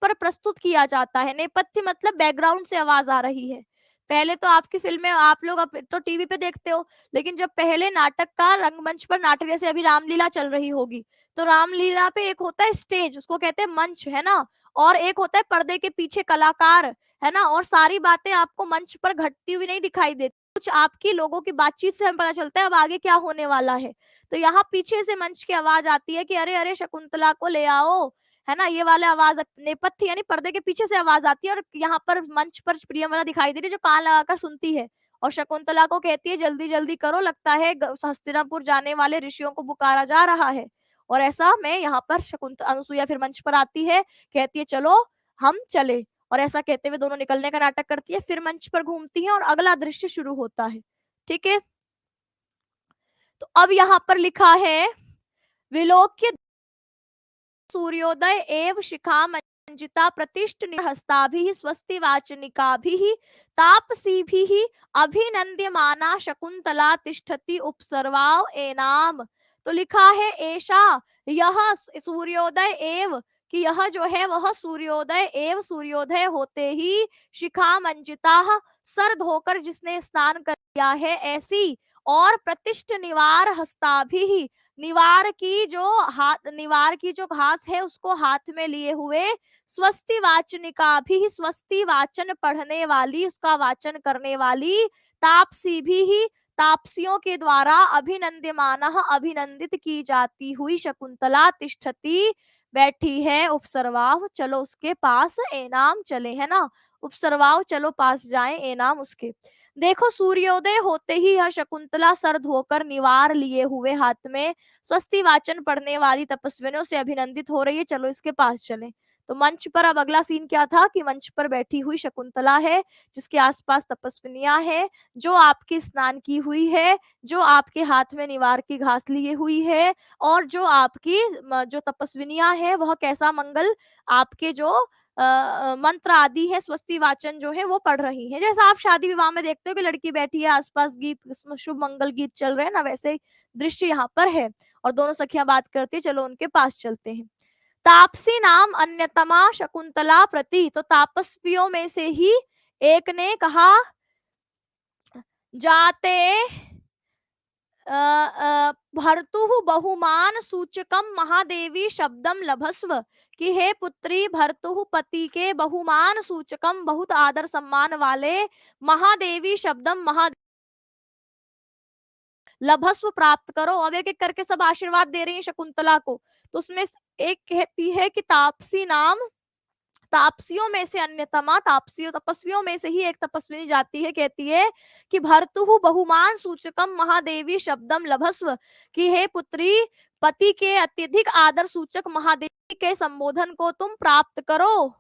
पर प्रस्तुत किया जाता है। नेपथ्य मतलब बैकग्राउंड से आवाज आ रही है। पहले तो आपकी फिल्में आप लोग तो टीवी पे देखते हो, लेकिन जब पहले नाटक का रंगमंच पर नाटक, जैसे अभी रामलीला चल रही होगी, तो रामलीला पे एक होता है स्टेज, उसको कहते हैं मंच, है ना, और एक होता है पर्दे के पीछे कलाकार, है ना, और सारी बातें आपको मंच पर घटती हुई नहीं दिखाई देती, कुछ आपकी लोगों की बातचीत से हमें पता चलता है अब आगे क्या होने वाला है। तो यहाँ पीछे से मंच की आवाज आती है कि अरे अरे शकुंतला को ले आओ, है ना, ये वाला आवाज नेपथ्य यानी पर्दे के पीछे से आवाज आती है। और यहाँ पर मंच पर प्रियंवदा दिखाई दे रही है जो कान लगाकर सुनती है और शकुंतला को कहती है जल्दी जल्दी करो, लगता है हस्तिनापुर जाने वाले ऋषियों को पुकारा जा रहा है। और ऐसा में यहाँ पर अनुसूया फिर मंच पर आती है, कहती है चलो हम चले, और ऐसा कहते हुए दोनों निकलने का नाटक करती है, फिर मंच पर घूमती है और अगला दृश्य शुरू होता है। ठीक है, तो अब यहाँ पर लिखा है विलोक्य सूर्योदय एव शिखा मंजिता प्रतिष्ठ हस्ताभिः स्वस्ति वाचनिकाभिः तापसीभिः अभिनंद्यमाना शकुंतला तिष्ठति उपसर्वाव एनाम। तो लिखा है ऐसा यह सूर्योदय एव, कि यह जो है वह सूर्योदय एव सूर्योदय होते ही शिखा मंजिता सर धोकर जिसने स्नान कर लिया है ऐसी, और प्रतिष्ठ निवार हस्ताभिः निवार की जो घास है उसको हाथ में लिए हुए, स्वस्ति वाचनिका भी स्वस्ति वाचन पढ़ने वाली, उसका वाचन करने वाली, तापसी भी तापसियों के द्वारा अभिनंद्यमान अभिनंदित की जाती हुई शकुंतला तिष्ठति बैठी है, उपसर्वाव चलो उसके पास, एनाम चले, है ना, उपसर्वाव चलो पास जाए, एनाम उसके। देखो सूर्योदय होते ही यह शकुंतला सर धोकर निवार लिए हुए हाथ में स्वस्ति वाचन पढ़ने वाली तपस्विनियों से अभिनंदित हो रही है, चलो इसके पास चलें। तो मंच पर अब अगला सीन क्या था कि मंच पर बैठी हुई शकुंतला है, जिसके आसपास तपस्विनियां हैं, जो आपकी स्नान की हुई है, जो आपके हाथ में निवार की घास लिए हुई है, और जो आपकी जो तपस्विनियां हैं वह कैसा मंगल आपके जो मंत्र आदि है, स्वस्ति वाचन जो है वो पढ़ रही हैं। जैसा आप शादी विवाह में देखते हो कि लड़की बैठी है, आसपास गीत शुभ मंगल गीत चल रहे हैं ना, वैसे दृश्य यहाँ पर है। और दोनों सखियां बात करती है, चलो उनके पास चलते हैं। तापसी नाम अन्यतमा शकुंतला प्रति, तो तापस्वियों में से ही एक ने कहा जाते भर्तुः बहुमान सूचकम महादेवी शब्दम लभस्व, कि हे पुत्री भर्तुः पति के बहुमान सूचकम बहुत आदर सम्मान वाले, महादेवी शब्दम लभस्व प्राप्त करो। अब एक एक करके सब आशीर्वाद दे रही है शकुंतला को। तो उसमें एक कहती है कि तापसी नाम, तापसियों में से अन्यतमा, तापसियों तपस्वियों में से ही एक तपस्विनी जाती है, कहती है कि भर्तुः बहुमान सूचकम महादेवी शब्दम लभस्व, कि हे पुत्री पति के अत्यधिक आदर सूचक महादेवी के संबोधन को तुम प्राप्त करो।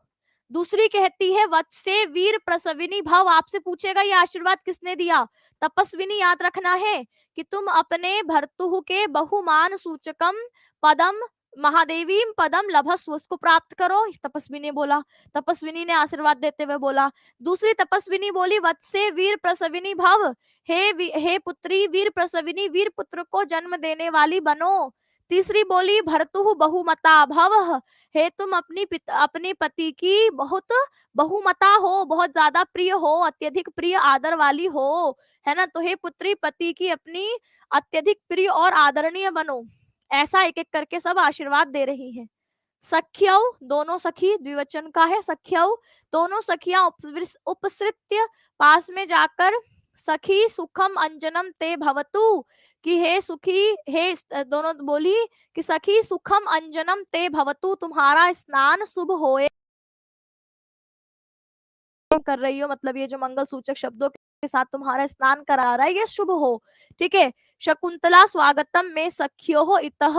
दूसरी कहती है वत्से वीर प्रसविनी भव, आपसे पूछेगा ये आशीर्वाद किसने दिया, तपस्विनी याद रखना है कि तुम अपने भर्तुः के बहुमान सूचकम पदम महादेवीम पदम लभस्व, उसको प्राप्त करो, तपस्विनी ने बोला। तपस्विनी ने आशीर्वाद देते हुए बोला। दूसरी तपस्विनी बोली, वत्से वीर प्रसविनी भव, हे पुत्री वीर प्रसविनी, वीर पुत्र को जन्म देने वाली बनो। तीसरी बोली, भर्तुः बहुमता भव, हे तुम अपने पति की बहुत बहुमता हो, बहुत ज्यादा प्रिय हो, अत्यधिक प्रिय आदर वाली हो, है ना। तो हे पुत्री, पति की अपनी अत्यधिक प्रिय और आदरणीय बनो। ऐसा एक एक करके सब आशीर्वाद दे रही हैं। सख्यौ, दोनों सखी, द्विवचन का है सख्यौ, दोनों सखियां उपसृत्य, पास में जाकर, सखी सुखम अंजनम ते भवतु, कि हे सुखी, दोनों बोली कि सखी सुखम अंजनम ते भवतु, तुम्हारा स्नान शुभ होए। कर रही हो, मतलब ये जो मंगल सूचक शब्दों के साथ तुम्हारा स्नान करा रहा है, ये शुभ हो, ठीक है। शकुंतला स्वागतम में सखियो हो इतः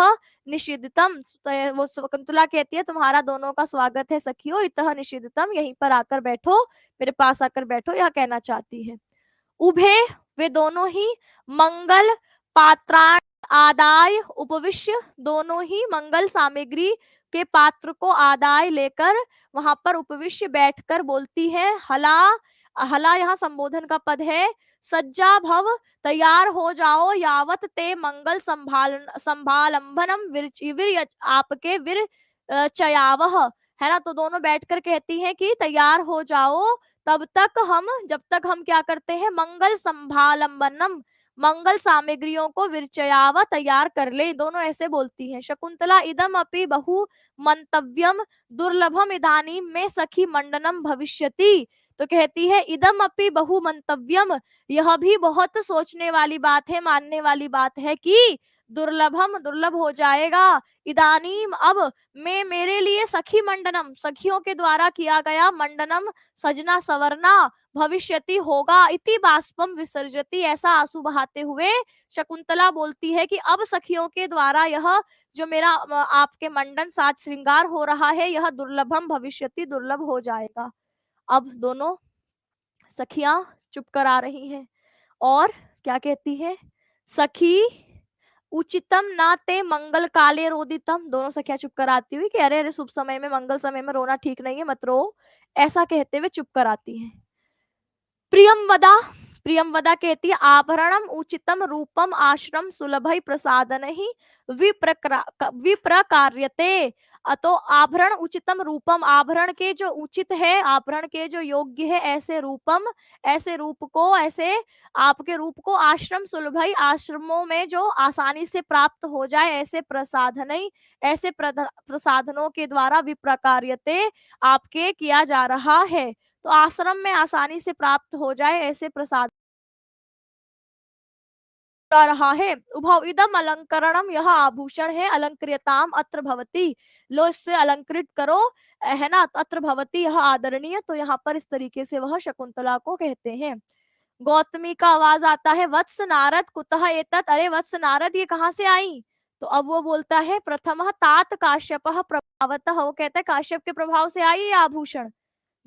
निषिद्धतम, तो वो शकुंतला कहती है तुम्हारा दोनों का स्वागत है सखियो, इतः निषिद्धतम, यहीं पर आकर बैठो, मेरे पास आकर बैठो, यह कहना चाहती है। उभे, वे दोनों ही, मंगल पात्राण आदाय उपविश्य, दोनों ही मंगल सामग्री के पात्र को आदाय लेकर वहां पर उपविश्य बैठकर बोलती है। हला, हला यहाँ संबोधन का पद है। सज्जा भव, तैयार हो जाओ, यावत ते मंगल संभालंभनम वीर आपके वीर चयावह, है ना। तो दोनों बैठकर कहती हैं कि तैयार हो जाओ, तब तक हम, जब तक हम क्या करते हैं, मंगल संभालंबनम, मंगल सामग्रियों को विरचयाव, तैयार कर ले। दोनों ऐसे बोलती हैं। शकुंतला, इदम अपि बहु मंतव्यम दुर्लभम इदानीम में सखी मंडनम भविष्यति, तो कहती है इदम अपि बहु मंतव्यम, यह भी बहुत सोचने वाली बात है, मानने वाली बात है कि दुर्लभम, दुर्लभ हो जाएगा, इदानीम अब, में, मेरे लिए सखी मंडनम, सखियों के द्वारा किया गया मंडनम, सजना सवरना, भविष्यति होगा, इति बाष्पम विसर्जति, ऐसा आंसू बहाते हुए शकुंतला बोलती है कि अब सखियों के द्वारा यह जो मेरा आपके मंडन साज श्रृंगार हो रहा है, यह दुर्लभम भविष्यति, दुर्लभ हो जाएगा। अब दोनों सखियां चुप कर आ रही हैं और क्या कहती है, सखी उचितम ना ते मंगल काले रोदितम, दोनों सखियां चुप कर आती हुई कि अरे अरे, शुभ समय में, मंगल समय में रोना ठीक नहीं है, मत रो, ऐसा कहते हुए चुप कर आती है। प्रियमवदा, प्रियमवदा कहती है, आभरणम उचितम रूपम आश्रम सुलभई प्रसादन ही विप्रकार्यते, तो आभरण उचितम रूपम, आभरण के जो उचित है, आभरण के जो योग्य है, ऐसे रूपम, ऐसे रूप को, ऐसे आपके रूप को, आश्रम सुलभई, आश्रमों में जो आसानी से प्राप्त हो जाए, ऐसे प्रसाधन, ऐसे प्रसाधनों के द्वारा विप्रकार्यते, आपके किया जा रहा है। तो आश्रम में आसानी से प्राप्त हो जाए ऐसे प्रसाद कर रहा है। उभव इदम अलंकरणम, यह आभूषण है, अलंकृताम अत्र भवती, लो इससे अलंकृत करो, है ना, अत्र भवती, यह आदरणीय, तो यहाँ पर इस तरीके से वह शकुंतला को कहते हैं। गौतमी का आवाज आता है, वत्स नारद कुतः एतत्, अरे वत्स नारद, ये कहाँ से आई। तो अब वो बोलता है, प्रथम तात काश्यप प्रभावतः, वो कहता है काश्यप के प्रभाव से आई ये आभूषण।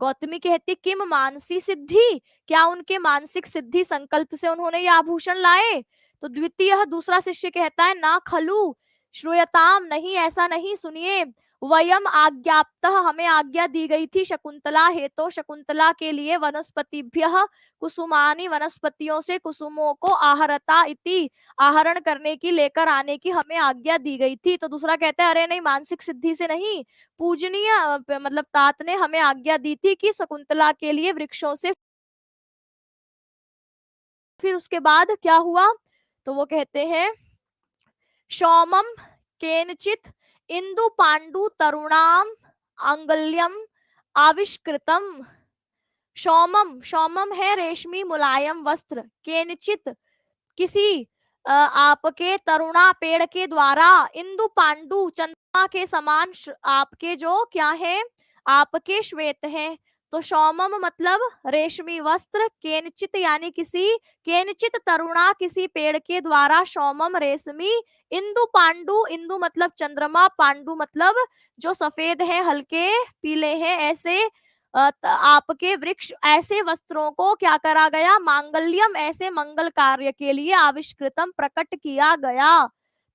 गौतमी कहती, किम मानसी सिद्धि, क्या उनके मानसिक सिद्धि संकल्प से उन्होंने ये आभूषण लाए। तो द्वितीय, दूसरा शिष्य कहता है, ना खलु श्रूयताम, नहीं, ऐसा नहीं, सुनिए, वयम आज्ञाप्तः, हमें आज्ञा दी गई थी, शकुंतला हेतो, शकुंतला के लिए, वनस्पतिभ्यः कुसुमानी, वनस्पतियों से कुसुमों को, आहरता इति, आहरण करने की, लेकर आने की हमें आज्ञा दी गई थी। तो दूसरा कहता है, अरे नहीं, मानसिक सिद्धि से नहीं, पूजनीय मतलब तात ने हमें आज्ञा दी थी कि शकुंतला के लिए वृक्षों से। फिर उसके बाद क्या हुआ, तो वो कहते हैं, सौमम केनचित इंदु पांडु तरुणाम अंगल्यम आविष्कृतम। सौमम, सौमम है रेशमी मुलायम वस्त्र, केनचित, किसी आपके तरुणा पेड़ के द्वारा, इंदु पांडु, चंद्रमा के समान, आपके जो क्या है, आपके श्वेत हैं। तो सौमम मतलब रेशमी वस्त्र, केनचित यानी किसी, केनचित तरुणा, किसी पेड़ के द्वारा, सौमम रेशमी, इंदु पांडु, इंदु मतलब चंद्रमा, पांडु मतलब जो सफेद है, हल्के पीले हैं, ऐसे आपके वृक्ष, ऐसे वस्त्रों को क्या करा गया, मांगल्यम, ऐसे मंगल कार्य के लिए, आविष्कृतम, प्रकट किया गया।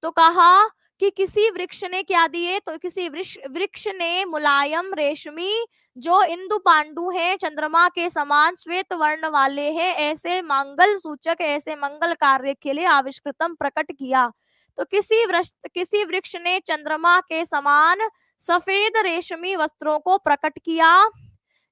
तो कहा कि किसी वृक्ष ने क्या दिए, तो किसी वृक्ष ने मुलायम रेशमी जो इंदु पांडु है, चंद्रमा के समान श्वेत वर्ण वाले हैं, ऐसे मंगल सूचक, ऐसे मंगल कार्य के लिए आविष्कृतम प्रकट किया। तो किसी वृक्ष ने चंद्रमा के समान सफेद रेशमी वस्त्रों को प्रकट किया।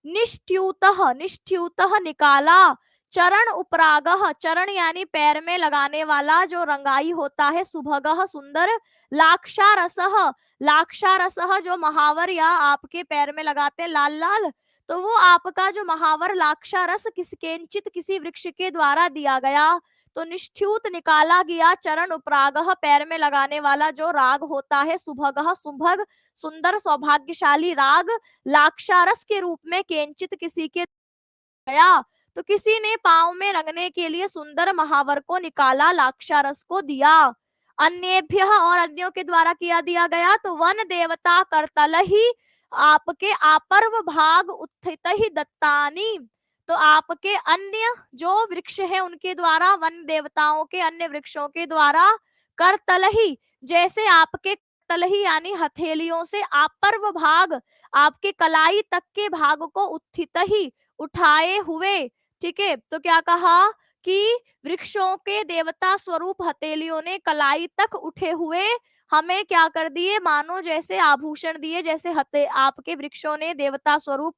निष्ठ्यूतः निकाला, चरण उपरागः, चरण यानी पैर में लगाने वाला जो रंगाई होता है, सुभगः सुंदर, लाक्षारसः, लाक्षारसः जो महावर या आपके पैर में लगाते हैं लाल लाल, तो वो आपका जो महावर लाक्षारस किसी वृक्ष के द्वारा दिया गया। तो निष्ठ्यूत निकाला गया, चरण उपरागः पैर में लगाने वाला जो राग होता है, सुभगः सुभग सुंदर सौभाग्यशाली राग, लाक्षारस के रूप में केंचित किसी के गया, तो किसी ने पांव में रंगने के लिए सुंदर महावर को निकाला, लाक्षारस को दिया। अन्येभ्य और अन्यों के द्वारा किया दिया गया, तो वन देवता करतल ही आपके आपर्व भाग उत्थित ही दत्तानी, तो आपके अन्य जो वृक्ष है उनके द्वारा, वन देवताओं के अन्य वृक्षों के द्वारा, करतल ही जैसे आपके तलही यानी हथेलियों से आपर्व भाग, आपके कलाई तक के भाग को उत्थित ही उठाए हुए, ठीक है। तो क्या कहा कि वृक्षों के देवता स्वरूप हथेलियों ने कलाई तक उठे हुए हमें क्या कर दिए, मानो जैसे आभूषण दिए, जैसे आपके वृक्षों ने देवता स्वरूप,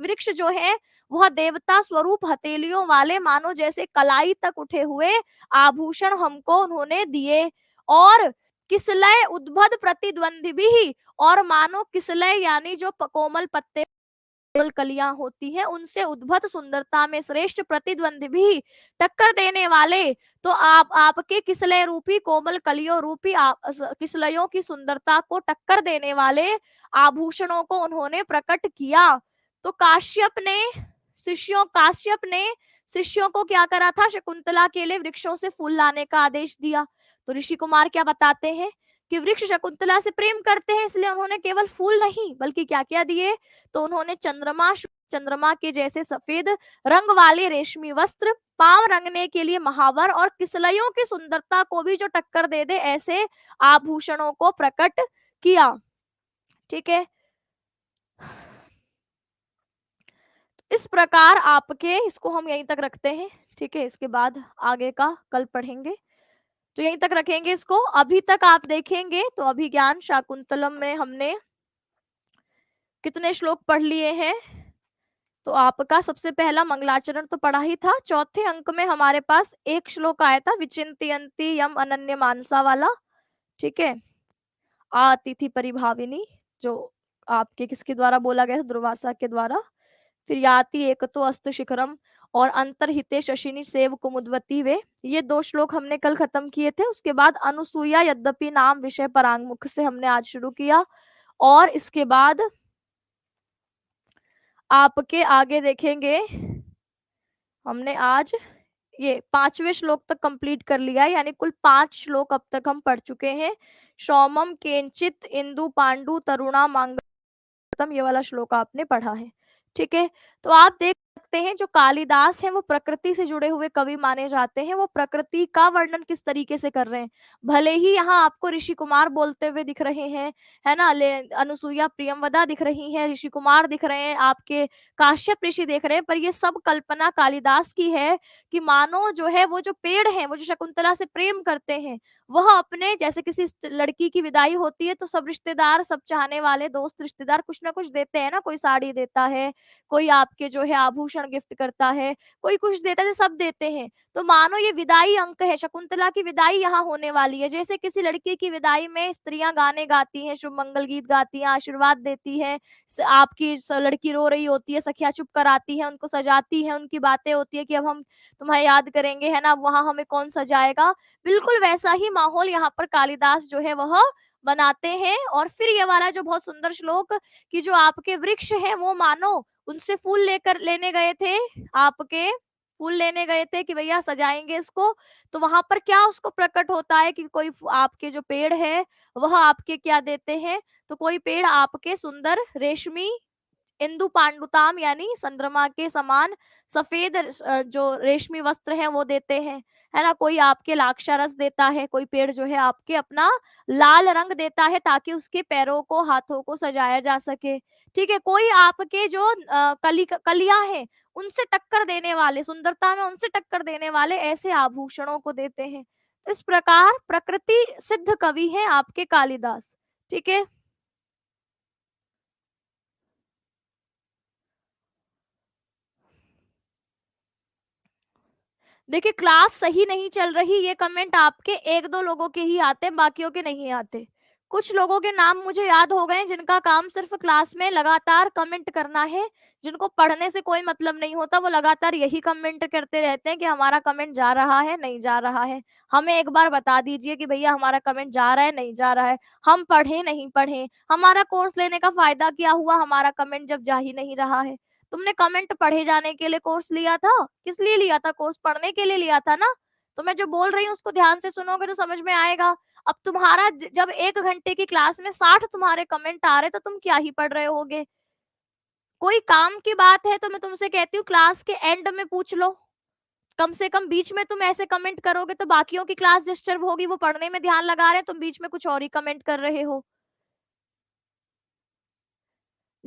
वृक्ष जो है वह देवता स्वरूप हथेलियों वाले, मानो जैसे कलाई तक उठे हुए आभूषण हमको उन्होंने दिए। और किसलय उद्भद प्रतिद्वंदी भी, और मानो किसलय यानी जो कोमल पत्ते केवल कलियां होती हैं, उनसे उद्भत सुंदरता में श्रेष्ठ प्रतिद्वंदी भी, टक्कर देने वाले, तो आपके किसलय रूपी, कोमल कलियों रूपी किसलयों की सुंदरता को टक्कर देने वाले आभूषणों को उन्होंने प्रकट किया। तो काश्यप ने शिष्यों को क्या करा था, शकुंतला के लिए वृक्षों से फूल लाने का आदेश दिया। तो ऋषि कुमार क्या बताते हैं कि वृक्ष शकुंतला से प्रेम करते हैं, इसलिए उन्होंने केवल फूल नहीं बल्कि क्या क्या दिए, तो उन्होंने चंद्रमा के जैसे सफेद रंग वाले रेशमी वस्त्र, पांव रंगने के लिए महावर, और किसलयों की सुंदरता को भी जो टक्कर दे दे ऐसे आभूषणों को प्रकट किया, ठीक है। इस प्रकार आपके, इसको हम यहीं तक रखते हैं, ठीक है, इसके बाद आगे का कल पढ़ेंगे, तो यहीं तक रखेंगे इसको। अभी तक आप देखेंगे तो अभिज्ञान शाकुंतलम में हमने कितने श्लोक पढ़ लिए हैं, तो आपका सबसे पहला मंगलाचरण तो पढ़ा ही था। चौथे अंक में हमारे पास एक श्लोक आया था, विचिंतयन्ति यम अनन्य मानसा वाला, ठीक है, अतिथि परिभाविनी, जो आपके किसके द्वारा बोला गया, दुर्वासा के द्वारा। फिर याति एक तो अस्त शिखरम, और अंतरहिते शशिनी सेव कुमुदवती वे, ये 2 श्लोक हमने कल खत्म किए थे। उसके बाद अनुसूया यद्यपि नाम विषय परांगमुख से हमने आज शुरू किया, और इसके बाद आपके आगे देखेंगे हमने आज ये 5वें श्लोक तक कंप्लीट कर लिया, यानी कुल 5 श्लोक अब तक हम पढ़ चुके हैं। सौमम केंचित इंदु पांडु तरुणा मांगतम, ये वाला श्लोक आपने पढ़ा है, ठीक है। तो आप देख सकते हैं जो कालिदास हैं वो प्रकृति से जुड़े हुए कवि माने जाते हैं, वो प्रकृति का वर्णन किस तरीके से कर रहे हैं। भले ही यहाँ आपको ऋषि कुमार बोलते हुए दिख रहे हैं, है ना, अनुसुईया प्रियंवदा दिख रही हैं, ऋषि कुमार दिख रहे हैं, आपके काश्यप ऋषि देख रहे हैं, पर ये सब कल्पना कालिदास की है कि मानो जो है वो जो पेड़ हैं, वो जो शकुंतला से प्रेम करते हैं, वह अपने, जैसे किसी लड़की की विदाई होती है तो सब रिश्तेदार, सब चाहने वाले दोस्त रिश्तेदार कुछ ना कुछ देते हैं ना, कोई साड़ी देता है, कोई आपके जो है आभूषण गिफ्ट करता है, कोई कुछ देता है, सब देते हैं। तो मानो ये विदाई अंक है, शकुंतला की विदाई यहाँ होने वाली है। जैसे किसी लड़की की विदाई में स्त्रियां गाने गाती हैं, शुभ मंगल गीत गाती हैं, आशीर्वाद देती हैं, आपकी लड़की रो रही होती है, सखियां चुप कराती हैं, उनको सजाती हैं, उनकी बातें होती है कि अब हम तुम्हें याद करेंगे, है ना, वहां हमें कौन सजाएगा। बिल्कुल वैसा ही माहौल यहाँ पर कालिदास जो है वह बनाते हैं। और फिर ये वाला जो बहुत सुंदर श्लोक कि जो आपके वृक्ष हैं वो मानो उनसे फूल लेने गए थे, आपके फूल लेने गए थे कि भैया सजाएंगे इसको, तो वहां पर क्या उसको प्रकट होता है कि कोई आपके जो पेड़ है वह आपके क्या देते हैं, तो कोई पेड़ आपके सुंदर रेशमी इंदु पांडुताम यानी चंद्रमा के समान सफेद जो रेशमी वस्त्र है वो देते हैं, है ना। कोई आपके लाक्षारस देता है, कोई पेड़ जो है आपके अपना लाल रंग देता है ताकि उसके पैरों को हाथों को सजाया जा सके, ठीक है। कोई आपके जो कलियां हैं उनसे टक्कर देने वाले, सुंदरता में उनसे टक्कर देने वाले ऐसे आभूषणों को देते हैं। तो इस प्रकार प्रकृति सिद्ध कवि हैं आपके कालिदास, ठीक है। देखिए क्लास सही नहीं चल रही, ये कमेंट आपके एक दो लोगों के ही आते हैं, बाकियों के नहीं आते। कुछ लोगों के नाम मुझे याद हो गए जिनका काम सिर्फ क्लास में लगातार कमेंट करना है, जिनको पढ़ने से कोई मतलब नहीं होता, वो लगातार यही कमेंट करते रहते हैं कि हमारा कमेंट जा रहा है नहीं जा रहा है। हमें एक बार बता दीजिए कि भैया हमारा कमेंट जा रहा है नहीं जा रहा है, हम पढ़े नहीं पढ़े, हमारा कोर्स लेने का फायदा क्या हुआ हमारा कमेंट जब जा ही नहीं रहा है। तुमने कमेंट पढ़े जाने के लिए कोर्स लिया था, किस लिए लिया था कोर्स, पढ़ने के लिए लिया था ना। तो मैं जो बोल रही हूँ उसको ध्यान से सुनोगे तो समझ में आएगा। अब तुम्हारा जब 1 घंटे की क्लास में 60 तुम्हारे कमेंट आ रहे तो तुम क्या ही पढ़ रहे होगे। कोई काम की बात है तो मैं तुमसे कहती हूँ क्लास के एंड में पूछ लो, कम से कम बीच में तुम ऐसे कमेंट करोगे तो बाकियों की क्लास डिस्टर्ब होगी, वो पढ़ने में ध्यान लगा रहे हैं, तुम बीच में कुछ और ही कमेंट कर रहे हो।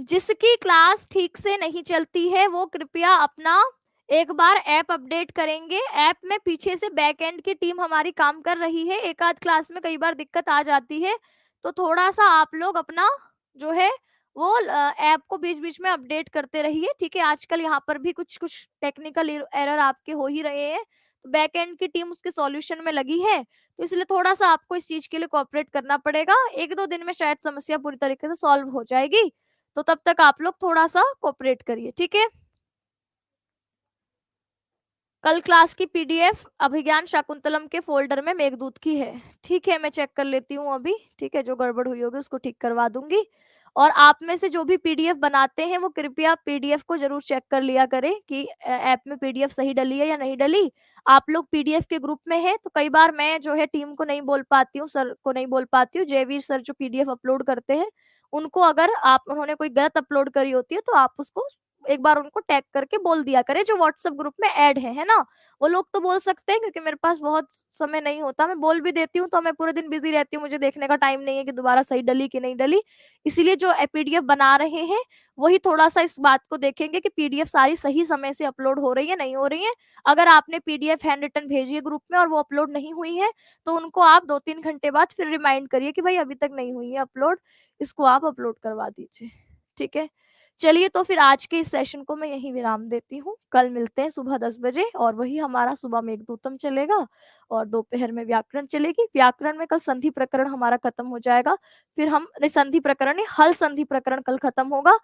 जिसकी क्लास ठीक से नहीं चलती है वो कृपया अपना एक बार ऐप अपडेट करेंगे। ऐप में पीछे से बैक एंड की टीम हमारी काम कर रही है, एक आध क्लास में कई बार दिक्कत आ जाती है, तो थोड़ा सा आप लोग अपना जो है वो ऐप को बीच बीच में अपडेट करते रहिए, ठीक है। आजकल यहाँ पर भी कुछ कुछ टेक्निकल एरर आपके हो ही रहे हैं, तो बैक एंड की टीम उसके सॉल्यूशन में लगी है, तो इसलिए थोड़ा सा आपको इस चीज के लिए कोऑपरेट करना पड़ेगा। 1-2 दिन में शायद समस्या पूरी तरीके से सॉल्व हो जाएगी, तो तब तक आप लोग थोड़ा सा कोऑपरेट करिए, ठीक है। कल क्लास की पीडीएफ अभिज्ञान शाकुंतलम के फोल्डर में मेघदूत की है, ठीक है। मैं चेक कर लेती हूँ अभी, ठीक है। जो गड़बड़ हुई होगी उसको ठीक करवा दूंगी। और आप में से जो भी पीडीएफ बनाते हैं वो कृपया पीडीएफ को जरूर चेक कर लिया करें कि ऐप में पीडीएफ सही डली है या नहीं डली। आप लोग पीडीएफ के ग्रुप में हैं तो कई बार मैं जो है टीम को नहीं बोल पाती हूँ, सर को नहीं बोल पाती हूँ, जयवीर सर जो पीडीएफ अपलोड करते हैं उनको अगर आप उन्होंने कोई गलत अपलोड करी होती है तो आप उसको एक बार उनको टैग करके बोल दिया करें, जो व्हाट्सएप ग्रुप में ऐड है ना। वो लोग तो बोल सकते हैं क्योंकि मेरे पास बहुत समय नहीं होता, मैं बोल भी देती हूँ तो मैं पूरे दिन बिजी रहती हूँ, मुझे देखने का टाइम नहीं है कि दोबारा सही डली कि नहीं डली। इसीलिए जो पीडीएफ बना रहे हैं वही थोड़ा सा इस बात को देखेंगे कि पीडीएफ सारी सही समय से अपलोड हो रही है नहीं हो रही है। अगर आपने पीडीएफ हैंड रिटन भेजी है ग्रुप में और वो अपलोड नहीं हुई है तो उनको आप 2-3 घंटे बाद फिर रिमाइंड करिए कि भाई अभी तक नहीं हुई है अपलोड, इसको आप अपलोड करवा दीजिए, ठीक है। चलिए तो फिर आज के इस सेशन को मैं यहीं विराम देती हूँ, कल मिलते हैं सुबह 10 बजे और वही हमारा सुबह मेघदूतम चलेगा और दोपहर में व्याकरण चलेगी। व्याकरण में कल संधि प्रकरण हमारा खत्म हो जाएगा, फिर हम नहीं संधि प्रकरण नहीं हल संधि प्रकरण कल खत्म होगा,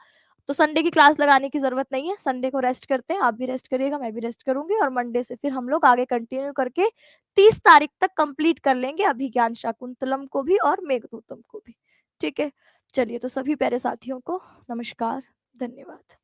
तो संडे की क्लास लगाने की जरूरत नहीं है, संडे को रेस्ट करते हैं, आप भी रेस्ट करिएगा मैं भी रेस्ट करूंगी और मंडे से फिर हम लोग आगे कंटिन्यू करके 30 तारीख तक कंप्लीट कर लेंगे अभिज्ञान शाकुंतलम को भी और मेघदूतम को भी, ठीक है। चलिए तो सभी प्यारे साथियों को नमस्कार, धन्यवाद।